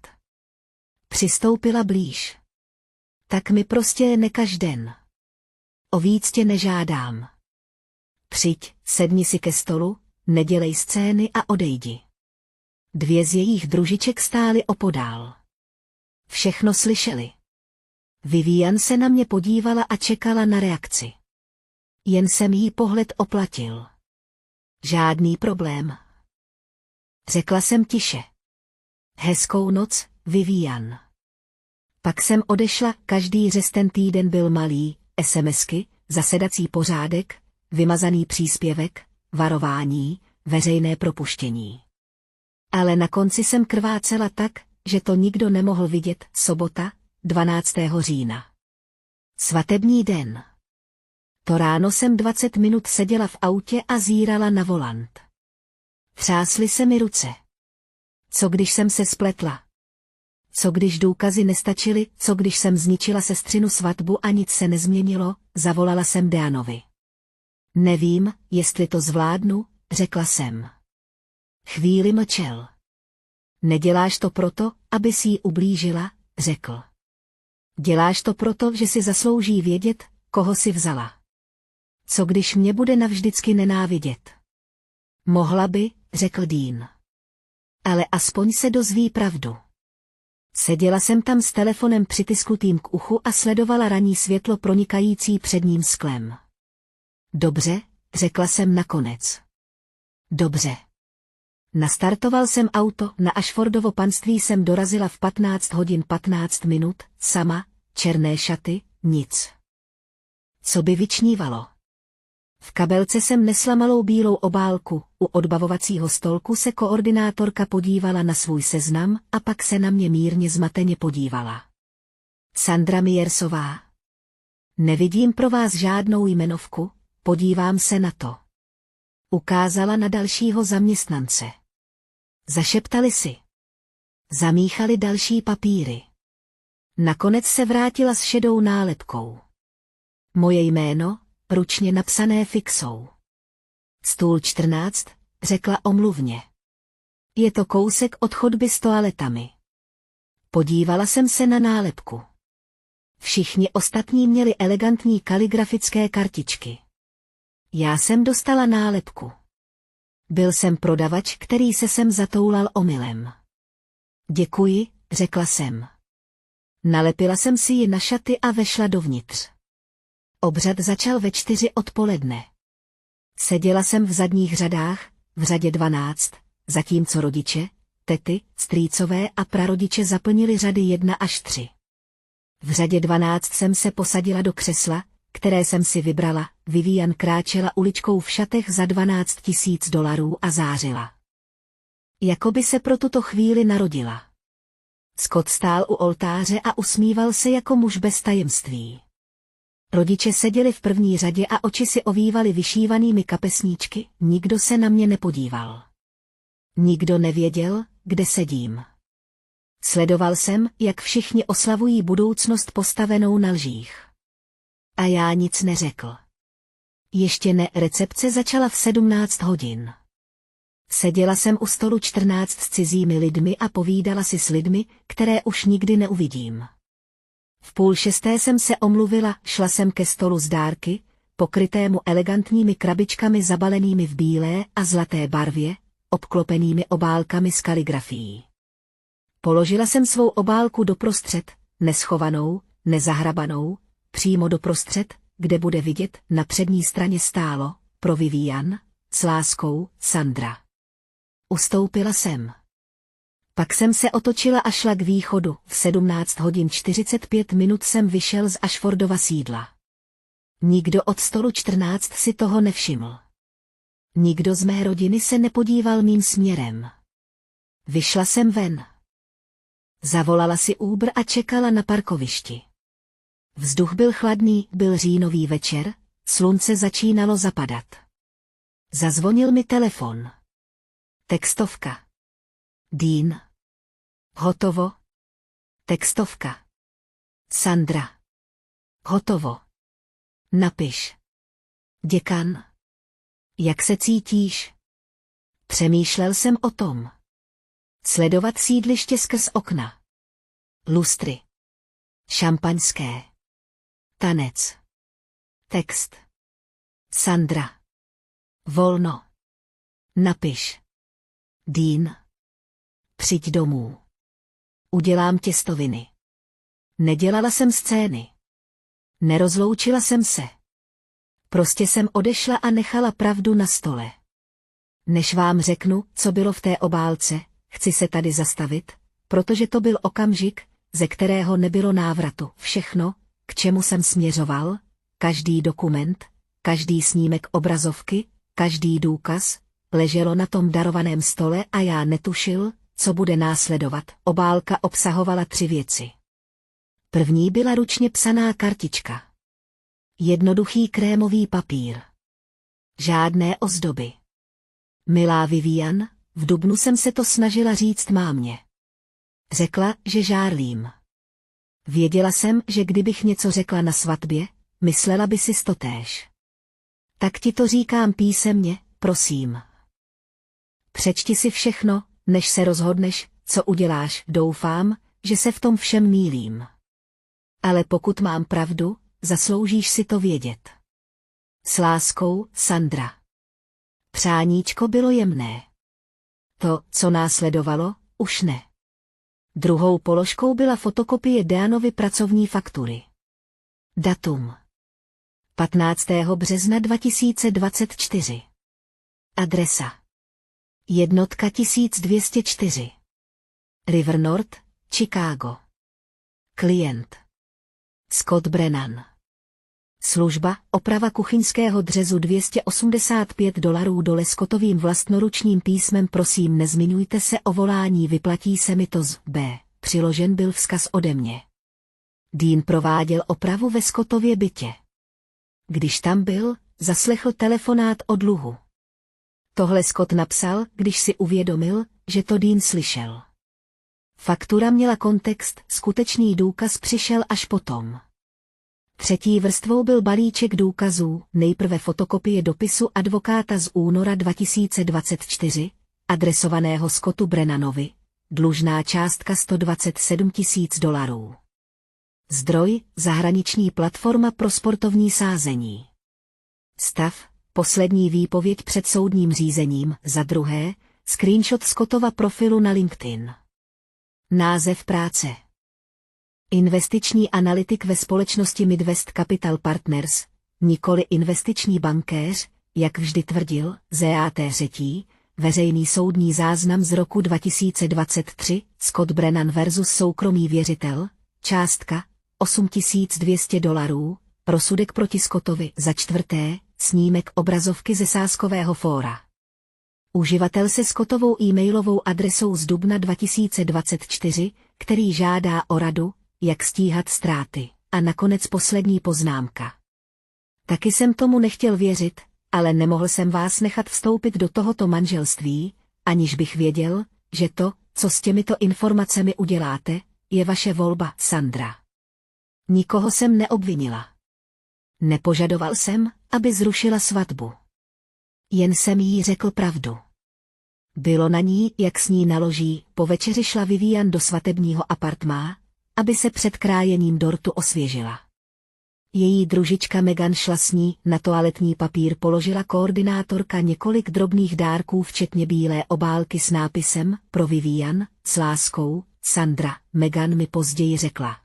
Přistoupila blíž. Tak mi prostě nekaž den. O víc tě nežádám. Přijď, sedni si ke stolu, nedělej scény a odejdi. 2 z jejich družiček stály opodál. Všechno slyšeli. Vivian se na mě podívala a čekala na reakci. Jen jsem jí pohled oplatil. Žádný problém. Řekla jsem tiše. Hezkou noc, Vivian. Pak jsem odešla, každý řez ten týden byl malý, SMSky, zasedací pořádek, vymazaný příspěvek, varování, veřejné propuštění. Ale na konci jsem krvácela tak, že to nikdo nemohl vidět. Sobota, 12. října. Svatební den. To ráno jsem 20 minut seděla v autě a zírala na volant. Třásly se mi ruce. Co když jsem se spletla? Co když důkazy nestačily, co když jsem zničila sestřinu svatbu a nic se nezměnilo, zavolala jsem Deanovi. Nevím, jestli to zvládnu, řekla jsem. Chvíli mlčel. Neděláš to proto, aby si jí ublížila, řekl. Děláš to proto, že si zaslouží vědět, koho si vzala. Co když mě bude navždycky nenávidět? Mohla by, řekl Dean. Ale aspoň se dozví pravdu. Seděla jsem tam s telefonem přitisknutým k uchu a sledovala ranní světlo pronikající předním sklem. Dobře, řekla jsem nakonec. Dobře. Nastartoval jsem auto, na Ashfordovo panství jsem dorazila v 15 hodin 15 minut, sama, černé šaty, nic. Co by vyčnívalo? V kabelce jsem nesla malou bílou obálku, u odbavovacího stolku se koordinátorka podívala na svůj seznam a pak se na mě mírně zmateně podívala. Sandra Myersová. Nevidím pro vás žádnou jmenovku, podívám se na to. Ukázala na dalšího zaměstnance. Zašeptali si. Zamíchali další papíry. Nakonec se vrátila s šedou nálepkou. Moje jméno, ručně napsané fixou. Stůl 14, řekla omluvně. Je to kousek od chodby s toaletami. Podívala jsem se na nálepku. Všichni ostatní měli elegantní kaligrafické kartičky. Já jsem dostala nálepku. Byl jsem prodavač, který se sem zatoulal omylem. Děkuji, řekla jsem. Nalepila jsem si ji na šaty a vešla dovnitř. Obřad začal ve 4 odpoledne. Seděla jsem v zadních řadách, v řadě 12, zatímco rodiče, tety, strýcové a prarodiče zaplnili řady 1 až 3. V řadě 12 jsem se posadila do křesla, které jsem si vybrala. Vivian kráčela uličkou v šatech za $12,000 a zářila. Jakoby se pro tuto chvíli narodila. Scott stál u oltáře a usmíval se jako muž bez tajemství. Rodiče seděli v první řadě a oči si ovívali vyšívanými kapesníčky, nikdo se na mě nepodíval. Nikdo nevěděl, kde sedím. Sledoval jsem, jak všichni oslavují budoucnost postavenou na lžích. A já nic neřekl. Ještě ne, recepce začala v 17 hodin. Seděla jsem u stolu 14 s cizími lidmi a povídala si s lidmi, které už nikdy neuvidím. V 5:30 jsem se omluvila, šla jsem ke stolu z dárky, pokrytému elegantními krabičkami zabalenými v bílé a zlaté barvě, obklopenými obálkami s kaligrafií. Položila jsem svou obálku doprostřed, neschovanou, nezahrabanou, přímo doprostřed, kde bude vidět, na přední straně stálo, pro Vivian, s láskou, Sandra. Ustoupila jsem. Pak jsem se otočila a šla k východu, v 17 hodin 45 minut jsem vyšel z Ashfordova sídla. Nikdo od stolu 14 si toho nevšiml. Nikdo z mé rodiny se nepodíval mým směrem. Vyšla jsem ven. Zavolala si Uber a čekala na parkovišti. Vzduch byl chladný, byl říjnový večer, slunce začínalo zapadat. Zazvonil mi telefon. Textovka. Dean. Hotovo. Textovka. Sandra. Hotovo. Napiš. Děkan. Jak se cítíš? Přemýšlel jsem o tom. Sledovat sídliště skrz okna. Lustry. Šampaňské. Tanec. Text. Sandra. Volno. Napiš. Dean. Přijď domů. Udělám těstoviny. Nedělala jsem scény. Nerozloučila jsem se. Prostě jsem odešla a nechala pravdu na stole. Než vám řeknu, co bylo v té obálce, chci se tady zastavit, protože to byl okamžik, ze kterého nebylo návratu. Všechno, k čemu jsem směřoval, každý dokument, každý snímek obrazovky, každý důkaz, leželo na tom darovaném stole a já netušil, co bude následovat. Obálka obsahovala 3 věci. První byla ručně psaná kartička. Jednoduchý krémový papír. Žádné ozdoby. Milá Vivian, v dubnu jsem se to snažila říct mámě. Řekla, že žárlím. Věděla jsem, že kdybych něco řekla na svatbě, myslela by si totéž. Tak ti to říkám písemně, prosím. Přečti si všechno, než se rozhodneš, co uděláš. Doufám, že se v tom všem mýlím. Ale pokud mám pravdu, zasloužíš si to vědět. S láskou, Sandra. Přáníčko bylo jemné. To, co následovalo, už ne. Druhou položkou byla fotokopie Deanovy pracovní faktury. Datum. 15. března 2024. Adresa. Jednotka 1204. River North, Chicago. Klient. Scott Brennan. Služba, oprava kuchyňského dřezu $285 dole Scottovým vlastnoručním písmem. Prosím, nezmiňujte se o volání, vyplatí se mi to z B. Přiložen byl vzkaz ode mě. Dean prováděl opravu ve Scottově bytě. Když tam byl, zaslechl telefonát o dluhu. Tohle Scott napsal, když si uvědomil, že to Dean slyšel. Faktura měla kontext, skutečný důkaz přišel až potom. Třetí vrstvou byl balíček důkazů, nejprve fotokopie dopisu advokáta z února 2024, adresovaného Scottu Brennanovi, dlužná částka $127 000. Zdroj, zahraniční platforma pro sportovní sázení. Stav, poslední výpověď před soudním řízením. Za druhé, screenshot Scottova profilu na LinkedIn. Název práce. Investiční analytik ve společnosti Midwest Capital Partners, nikoli investiční bankéř, jak vždy tvrdil, ZAT 3. Veřejný soudní záznam z roku 2023, Scott Brennan versus soukromý věřitel, částka $8200, rozsudek proti Scottovi. Za čtvrté, snímek obrazovky ze sázkového fóra. Uživatel se Scottovou e-mailovou adresou z dubna 2024, který žádá o radu, jak stíhat ztráty. A nakonec poslední poznámka. Taky jsem tomu nechtěl věřit, ale nemohl jsem vás nechat vstoupit do tohoto manželství, aniž bych věděl, že to, co s těmito informacemi uděláte, je vaše volba, Sandra. Nikoho jsem neobvinila. Nepožadoval jsem, aby zrušila svatbu. Jen jsem jí řekl pravdu. Bylo na ní, jak s ní naloží. Po večeři šla Vivian do svatebního apartmá, aby se před krájením dortu osvěžila. Její družička Megan šla s ní, na toaletní papír položila koordinátorka několik drobných dárků včetně bílé obálky s nápisem pro Vivian, s láskou, Sandra. Megan mi později řekla.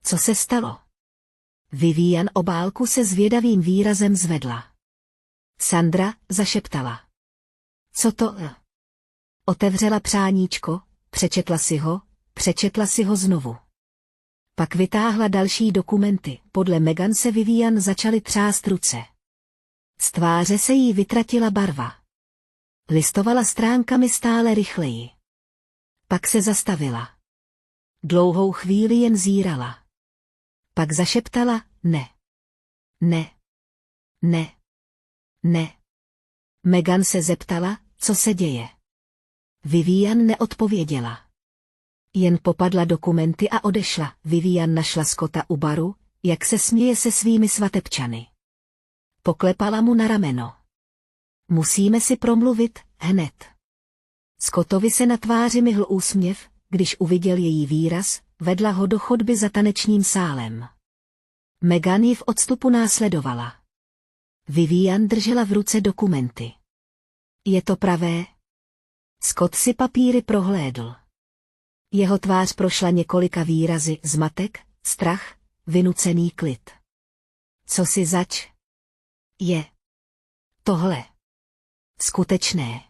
Co se stalo? Vivian obálku se zvědavým výrazem zvedla. Sandra zašeptala. Co to? Otevřela přáníčko, přečetla si ho znovu. Pak vytáhla další dokumenty. Podle Megan se Vivian začaly třást ruce. Z tváře se jí vytratila barva. Listovala stránkami stále rychleji. Pak se zastavila. Dlouhou chvíli jen zírala. Pak zašeptala, ne. Ne. Ne. Ne. Megan se zeptala, co se děje. Vivian neodpověděla. Jen popadla dokumenty a odešla. Vivian našla Scotta u baru, jak se směje se svými svatebčany. Poklepala mu na rameno. Musíme si promluvit, hned. Scottovi se na tváři myhl úsměv, když uviděl její výraz, vedla ho do chodby za tanečním sálem. Megan ji v odstupu následovala. Vivian držela v ruce dokumenty. Je to pravé? Scott si papíry prohlédl. Jeho tvář prošla několika výrazy: zmatek, strach, vynucený klid. Co si zač? Je tohle skutečné?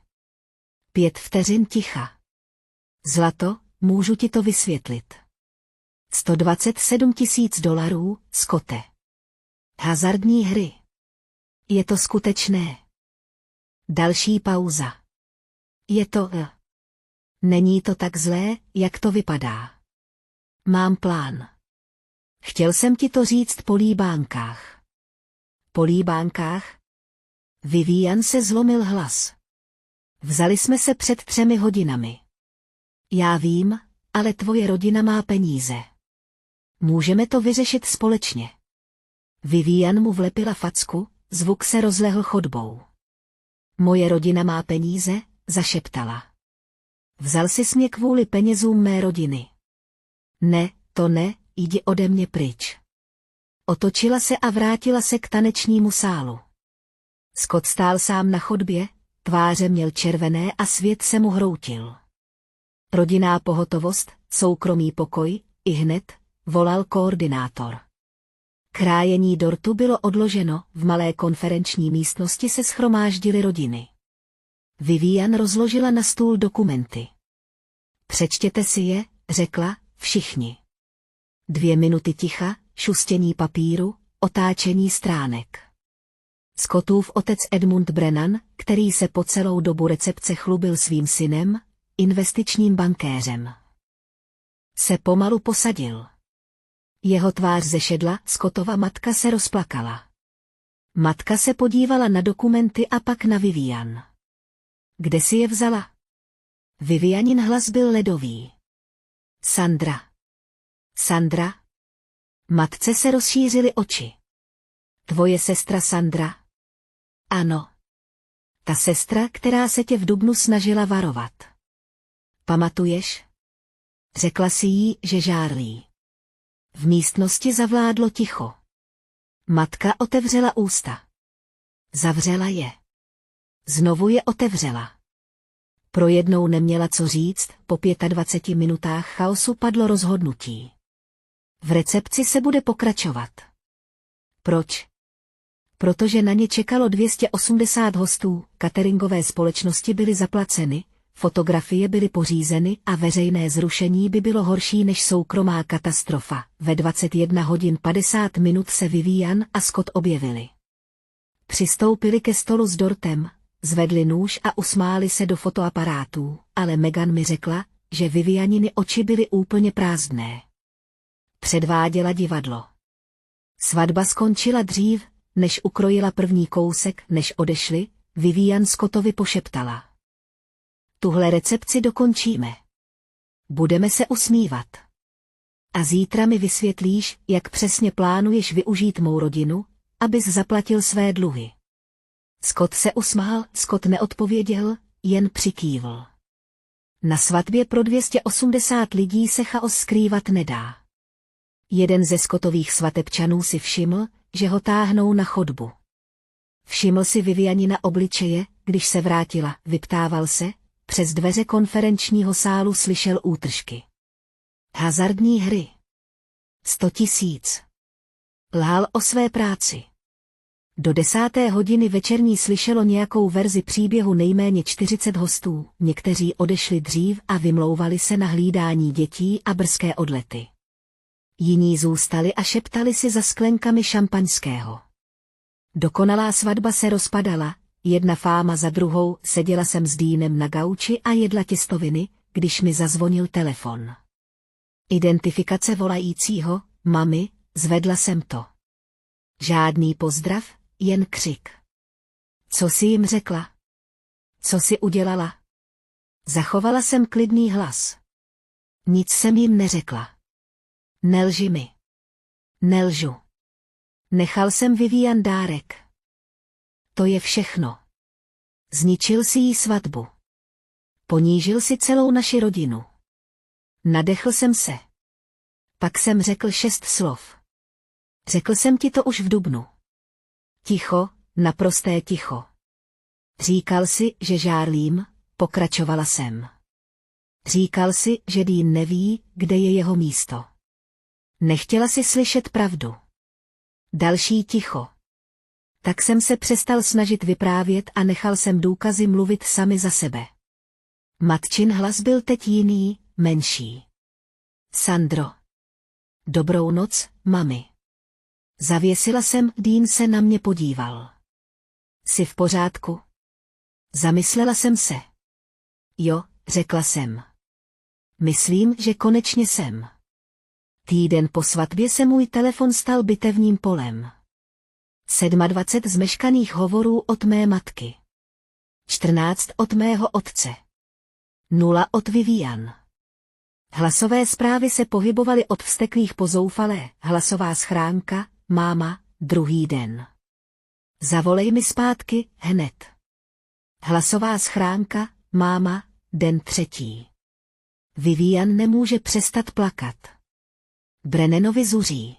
5 vteřin ticha. Zlato, můžu ti to vysvětlit. $127 000, Scotte. Hazardní hry. Je to skutečné. Další pauza. Je to Není to tak zlé, jak to vypadá. Mám plán. Chtěl jsem ti to říct po líbánkách. Po líbánkách? Vivian se zlomil hlas. Vzali jsme se před 3 hodinami. Já vím, ale tvoje rodina má peníze. Můžeme to vyřešit společně. Vivian mu vlepila facku, zvuk se rozlehl chodbou. Moje rodina má peníze, zašeptala. Vzal jsi mě kvůli penězům mé rodiny. Ne, to ne, jdi ode mě pryč. Otočila se a vrátila se k tanečnímu sálu. Scott stál sám na chodbě, tváře měl červené a svět se mu hroutil. Rodinná pohotovost, soukromý pokoj, ihned, volal koordinátor. Krájení dortu bylo odloženo, v malé konferenční místnosti se shromáždily rodiny. Vivian rozložila na stůl dokumenty. Přečtěte si je, řekla, všichni. 2 minuty ticha, šustění papíru, otáčení stránek. Scottův otec Edmund Brennan, který se po celou dobu recepce chlubil svým synem, investičním bankéřem, se pomalu posadil. Jeho tvář zešedla, Scottova matka se rozplakala. Matka se podívala na dokumenty a pak na Vivian. Kde si je vzala? Vivianin hlas byl ledový. Sandra. Sandra? Matce se rozšířily oči. Tvoje sestra Sandra? Ano. Ta sestra, která se tě v dubnu snažila varovat. Pamatuješ? Řekla si jí, že žárlí. V místnosti zavládlo ticho. Matka otevřela ústa. Zavřela je. Znovu je otevřela. Pro jednou neměla co říct, po 25 minutách chaosu padlo rozhodnutí. V recepci se bude pokračovat. Proč? Protože na ně čekalo 280 hostů, cateringové společnosti byly zaplaceny, fotografie byly pořízeny a veřejné zrušení by bylo horší než soukromá katastrofa. Ve 21 hodin 50 minut se Vivian a Scott objevili. Přistoupili ke stolu s dortem, zvedli nůž a usmáli se do fotoaparátů, ale Meghan mi řekla, že Vivianiny oči byly úplně prázdné. Předváděla divadlo. Svatba skončila dřív, než ukrojila první kousek, než odešli, Vivian Scottovi pošeptala. Tuhle recepci dokončíme. Budeme se usmívat. A zítra mi vysvětlíš, jak přesně plánuješ využít mou rodinu, abys zaplatil své dluhy. Scott se usmál, Scott neodpověděl, jen přikývl. Na svatbě pro 280 lidí se chaos skrývat nedá. Jeden ze Scottových svatebčanů si všiml, že ho táhnou na chodbu. Všiml si Vivianina obličeje, když se vrátila, vyptával se, přes dveře konferenčního sálu slyšel útržky. Hazardní hry. 100 000. Lhal o své práci. Do 10. hodiny večerní slyšelo nějakou verzi příběhu nejméně 40 hostů, někteří odešli dřív a vymlouvali se na hlídání dětí a brzké odlety. Jiní zůstali a šeptali si za sklenkami šampaňského. Dokonalá svatba se rozpadala, jedna fáma za druhou, seděla jsem s Deanem na gauči a jedla těstoviny, když mi zazvonil telefon. Identifikace volajícího, mami, zvedla jsem to. Žádný pozdrav, jen křik. Co jsi jim řekla? Co jsi udělala? Zachovala jsem klidný hlas. Nic jsem jim neřekla. Nelži mi. Nelžu. Nechal jsem Vivian dárek. To je všechno. Zničil si jí svatbu. Ponížil si celou naši rodinu. Nadechl jsem se. Pak jsem řekl 6 slov. Řekl jsem ti to už v dubnu. Ticho, naprosté ticho. Říkal si, že žárlím, pokračovala jsem. Říkal si, že Dean neví, kde je jeho místo. Nechtěla si slyšet pravdu. Další ticho. Tak jsem se přestal snažit vyprávět a nechal jsem důkazy mluvit sami za sebe. Matčin hlas byl teď jiný, menší. Sandro. Dobrou noc, mami. Zavěsila jsem, Dean se na mě podíval. Jsi v pořádku? Zamyslela jsem se. Jo, řekla jsem. Myslím, že konečně jsem. Týden po svatbě se můj telefon stal bitevním polem. 27 zmeškaných hovorů od mé matky. 14 od mého otce. 0 od Vivian. Hlasové zprávy se pohybovaly od vzteklých po zoufalé. Hlasová schránka, máma, druhý den. Zavolej mi zpátky, hned. Hlasová schránka, máma, den třetí. Vivian nemůže přestat plakat. Brennanovi zuří.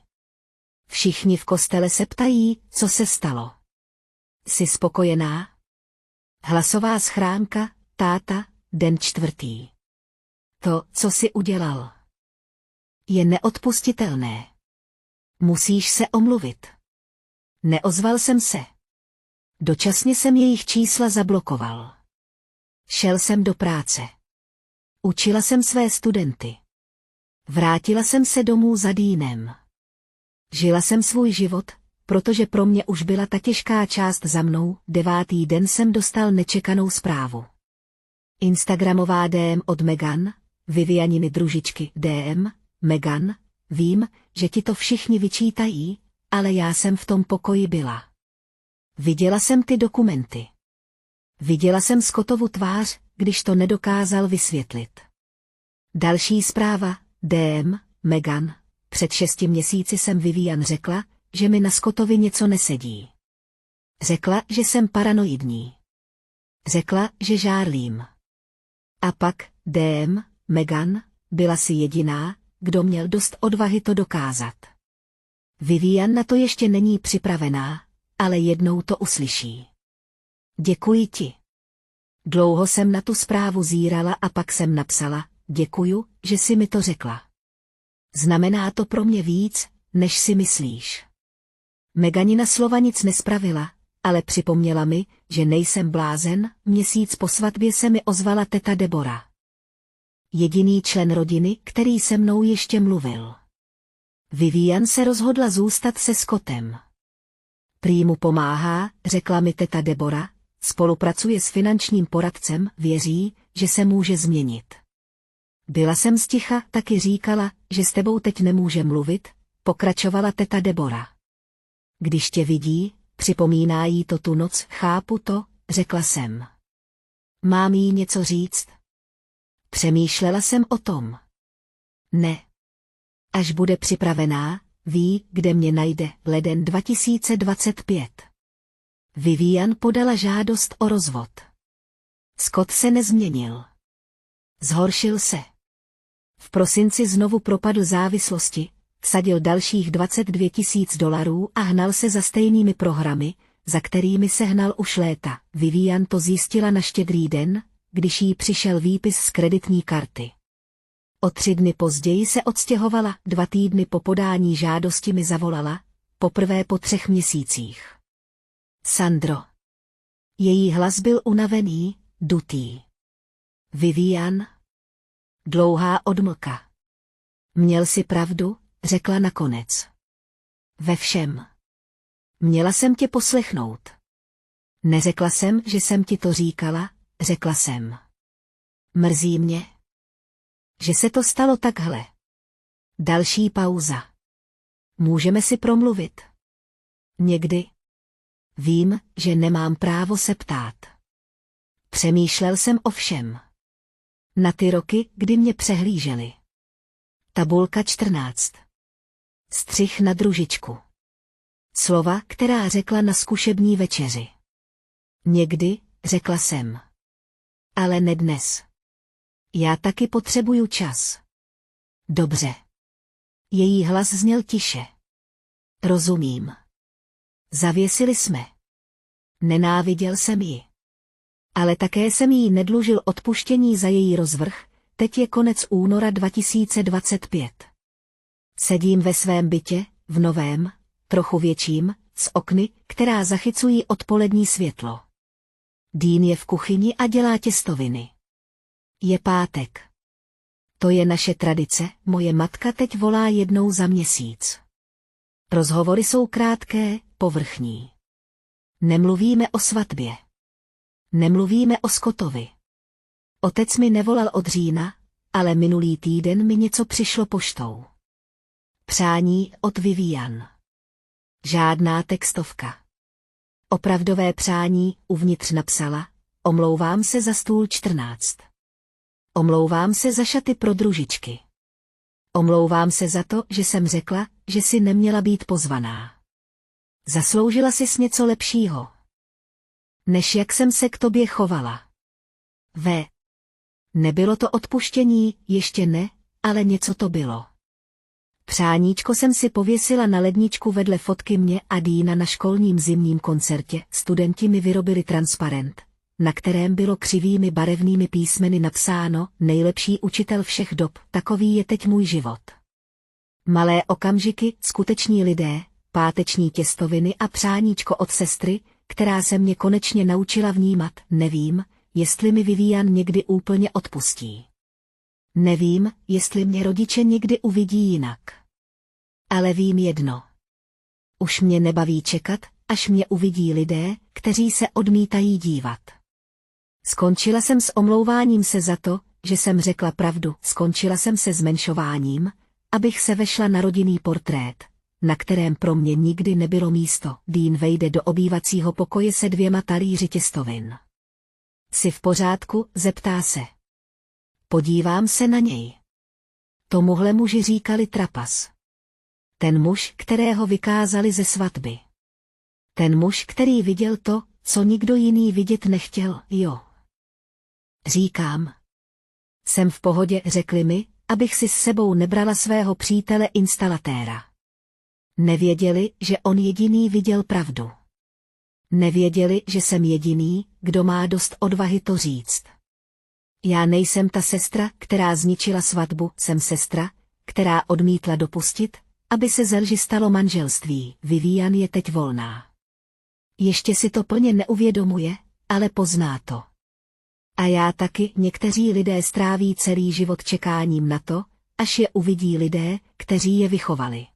Všichni v kostele se ptají, co se stalo. Jsi spokojená? Hlasová schránka, táta, den čtvrtý. To, co jsi udělal, je neodpustitelné. Musíš se omluvit. Neozval jsem se. Dočasně jsem jejich čísla zablokoval. Šel jsem do práce. Učila jsem své studenty. Vrátila jsem se domů za Deanem. Žila jsem svůj život, protože pro mě už byla ta těžká část za mnou. 9. den jsem dostal nečekanou zprávu. Instagramová DM od Megan, Vivianiny družičky. DM, Megan, vím, že ti to všichni vyčítají, ale já jsem v tom pokoji byla. Viděla jsem ty dokumenty. Viděla jsem Scottovu tvář, když to nedokázal vysvětlit. Další zpráva, DM, Megan, před 6 měsíci jsem Vivian řekla, že mi na Scottovi něco nesedí. Řekla, že jsem paranoidní. Řekla, že žárlím. A pak, DM, Megan, byla si jediná, kdo měl dost odvahy to dokázat. Vivian na to ještě není připravená, ale jednou to uslyší. Děkuji ti. Dlouho jsem na tu zprávu zírala a pak jsem napsala, děkuju, že jsi mi to řekla. Znamená to pro mě víc, než si myslíš. Meganina slova nic nespravila, ale připomněla mi, že nejsem blázen. Měsíc po svatbě se mi ozvala teta Debora. Jediný člen rodiny, který se mnou ještě mluvil. Vivian se rozhodla zůstat se Scottem. Prý mu pomáhá, řekla mi teta Debora, spolupracuje s finančním poradcem, věří, že se může změnit. Byla jsem sticha, taky říkala, že s tebou teď nemůže mluvit, pokračovala teta Debora. Když tě vidí, připomíná jí to tu noc, chápu to, řekla jsem. Mám jí něco říct? Přemýšlela jsem o tom. Ne. Až bude připravená, ví, kde mě najde. Leden 2025. Vivian podala žádost o rozvod. Scott se nezměnil. Zhoršil se. V prosinci znovu propadl závislosti, vsadil dalších $22,000 a hnal se za stejnými programy, za kterými se hnal už léta. Vivian to zjistila na Štědrý den, když jí přišel výpis z kreditní karty. O 3 dny později se odstěhovala, 2 týdny po podání žádosti mi zavolala, poprvé po 3 měsících. Sandro. Její hlas byl unavený, dutý. Vivian. Dlouhá odmlka. Měl si pravdu, řekla nakonec. Ve všem. Měla jsem tě poslechnout. Neřekla jsem, že jsem ti to říkala, řekla jsem. Mrzí mě, že se to stalo takhle. Další pauza. Můžeme si promluvit. Někdy. Vím, že nemám právo se ptát. Přemýšlel jsem o všem. Na ty roky, kdy mě přehlíželi. Tabulka 14. Střih na družičku. Slova, která řekla na zkušební večeři. Někdy, řekla jsem. Ale ne dnes. Já taky potřebuju čas. Dobře. Její hlas zněl tiše. Rozumím. Zavěsili jsme. Nenáviděl jsem ji. Ale také jsem jí nedlužil odpuštění za její rozvrh, teď je konec února 2025. Sedím ve svém bytě, v novém, trochu větším, s okny, která zachycují odpolední světlo. Dean je v kuchyni a dělá těstoviny. Je pátek. To je naše tradice, moje matka teď volá jednou za měsíc. Rozhovory jsou krátké, povrchní. Nemluvíme o svatbě. Nemluvíme o Scottovi. Otec mi nevolal od října, ale minulý týden mi něco přišlo poštou. Přání od Vivian. Žádná textovka. Opravdové přání uvnitř napsala: omlouvám se za stůl 14. Omlouvám se za šaty pro družičky. Omlouvám se za to, že jsem řekla, že si neměla být pozvaná. Zasloužila sis něco lepšího, než jak jsem se k tobě chovala. Nebylo to odpuštění, ještě ne, ale něco to bylo. Přáníčko jsem si pověsila na ledničku vedle fotky mě a Deana na školním zimním koncertě. Studenti mi vyrobili transparent, na kterém bylo křivými barevnými písmeny napsáno: nejlepší učitel všech dob, takový je teď můj život. Malé okamžiky, skuteční lidé, páteční těstoviny a přáníčko od sestry, která se mě konečně naučila vnímat. Nevím, jestli mi Vivian někdy úplně odpustí. Nevím, jestli mě rodiče někdy uvidí jinak. Ale vím jedno. Už mě nebaví čekat, až mě uvidí lidé, kteří se odmítají dívat. Skončila jsem s omlouváním se za to, že jsem řekla pravdu. Skončila jsem se zmenšováním, abych se vešla na rodinný portrét, na kterém pro mě nikdy nebylo místo. Dean vejde do obývacího pokoje se 2 talíři těstovin. Jsi v pořádku, zeptá se. Podívám se na něj. Tomuhle muži říkali trapas. Ten muž, kterého vykázali ze svatby. Ten muž, který viděl to, co nikdo jiný vidět nechtěl, jo. Říkám. Jsem v pohodě, řekli mi, abych si s sebou nebrala svého přítele instalatéra. Nevěděli, že on jediný viděl pravdu. Nevěděli, že jsem jediný, kdo má dost odvahy to říct. Já nejsem ta sestra, která zničila svatbu, jsem sestra, která odmítla dopustit, aby se ze lži stalo manželství. Vivian je teď volná. Ještě si to plně neuvědomuje, ale pozná to. A já taky. Někteří lidé stráví celý život čekáním na to, až je uvidí lidé, kteří je vychovali.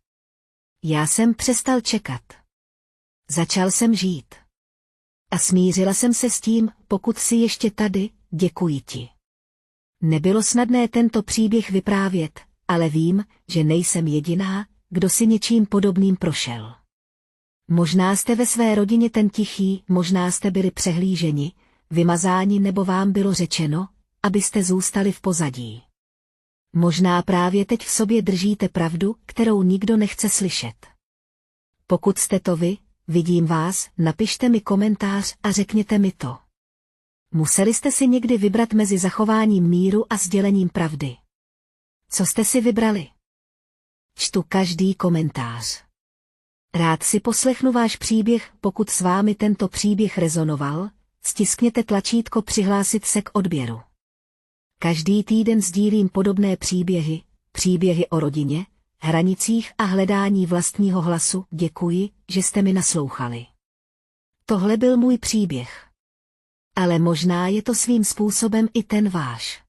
Já jsem přestal čekat. Začal jsem žít. A smířila jsem se s tím, pokud jsi ještě tady, děkuji ti. Nebylo snadné tento příběh vyprávět, ale vím, že nejsem jediná, kdo si něčím podobným prošel. Možná jste ve své rodině ten tichý, možná jste byli přehlíženi, vymazáni nebo vám bylo řečeno, abyste zůstali v pozadí. Možná právě teď v sobě držíte pravdu, kterou nikdo nechce slyšet. Pokud jste to vy, vidím vás, napište mi komentář a řekněte mi to. Museli jste si někdy vybrat mezi zachováním míru a sdělením pravdy? Co jste si vybrali? Čtu každý komentář. Rád si poslechnu váš příběh, pokud s vámi tento příběh rezonoval, stiskněte tlačítko přihlásit se k odběru. Každý týden sdílím podobné příběhy, příběhy o rodině, hranicích a hledání vlastního hlasu. Děkuji, že jste mi naslouchali. Tohle byl můj příběh. Ale možná je to svým způsobem i ten váš.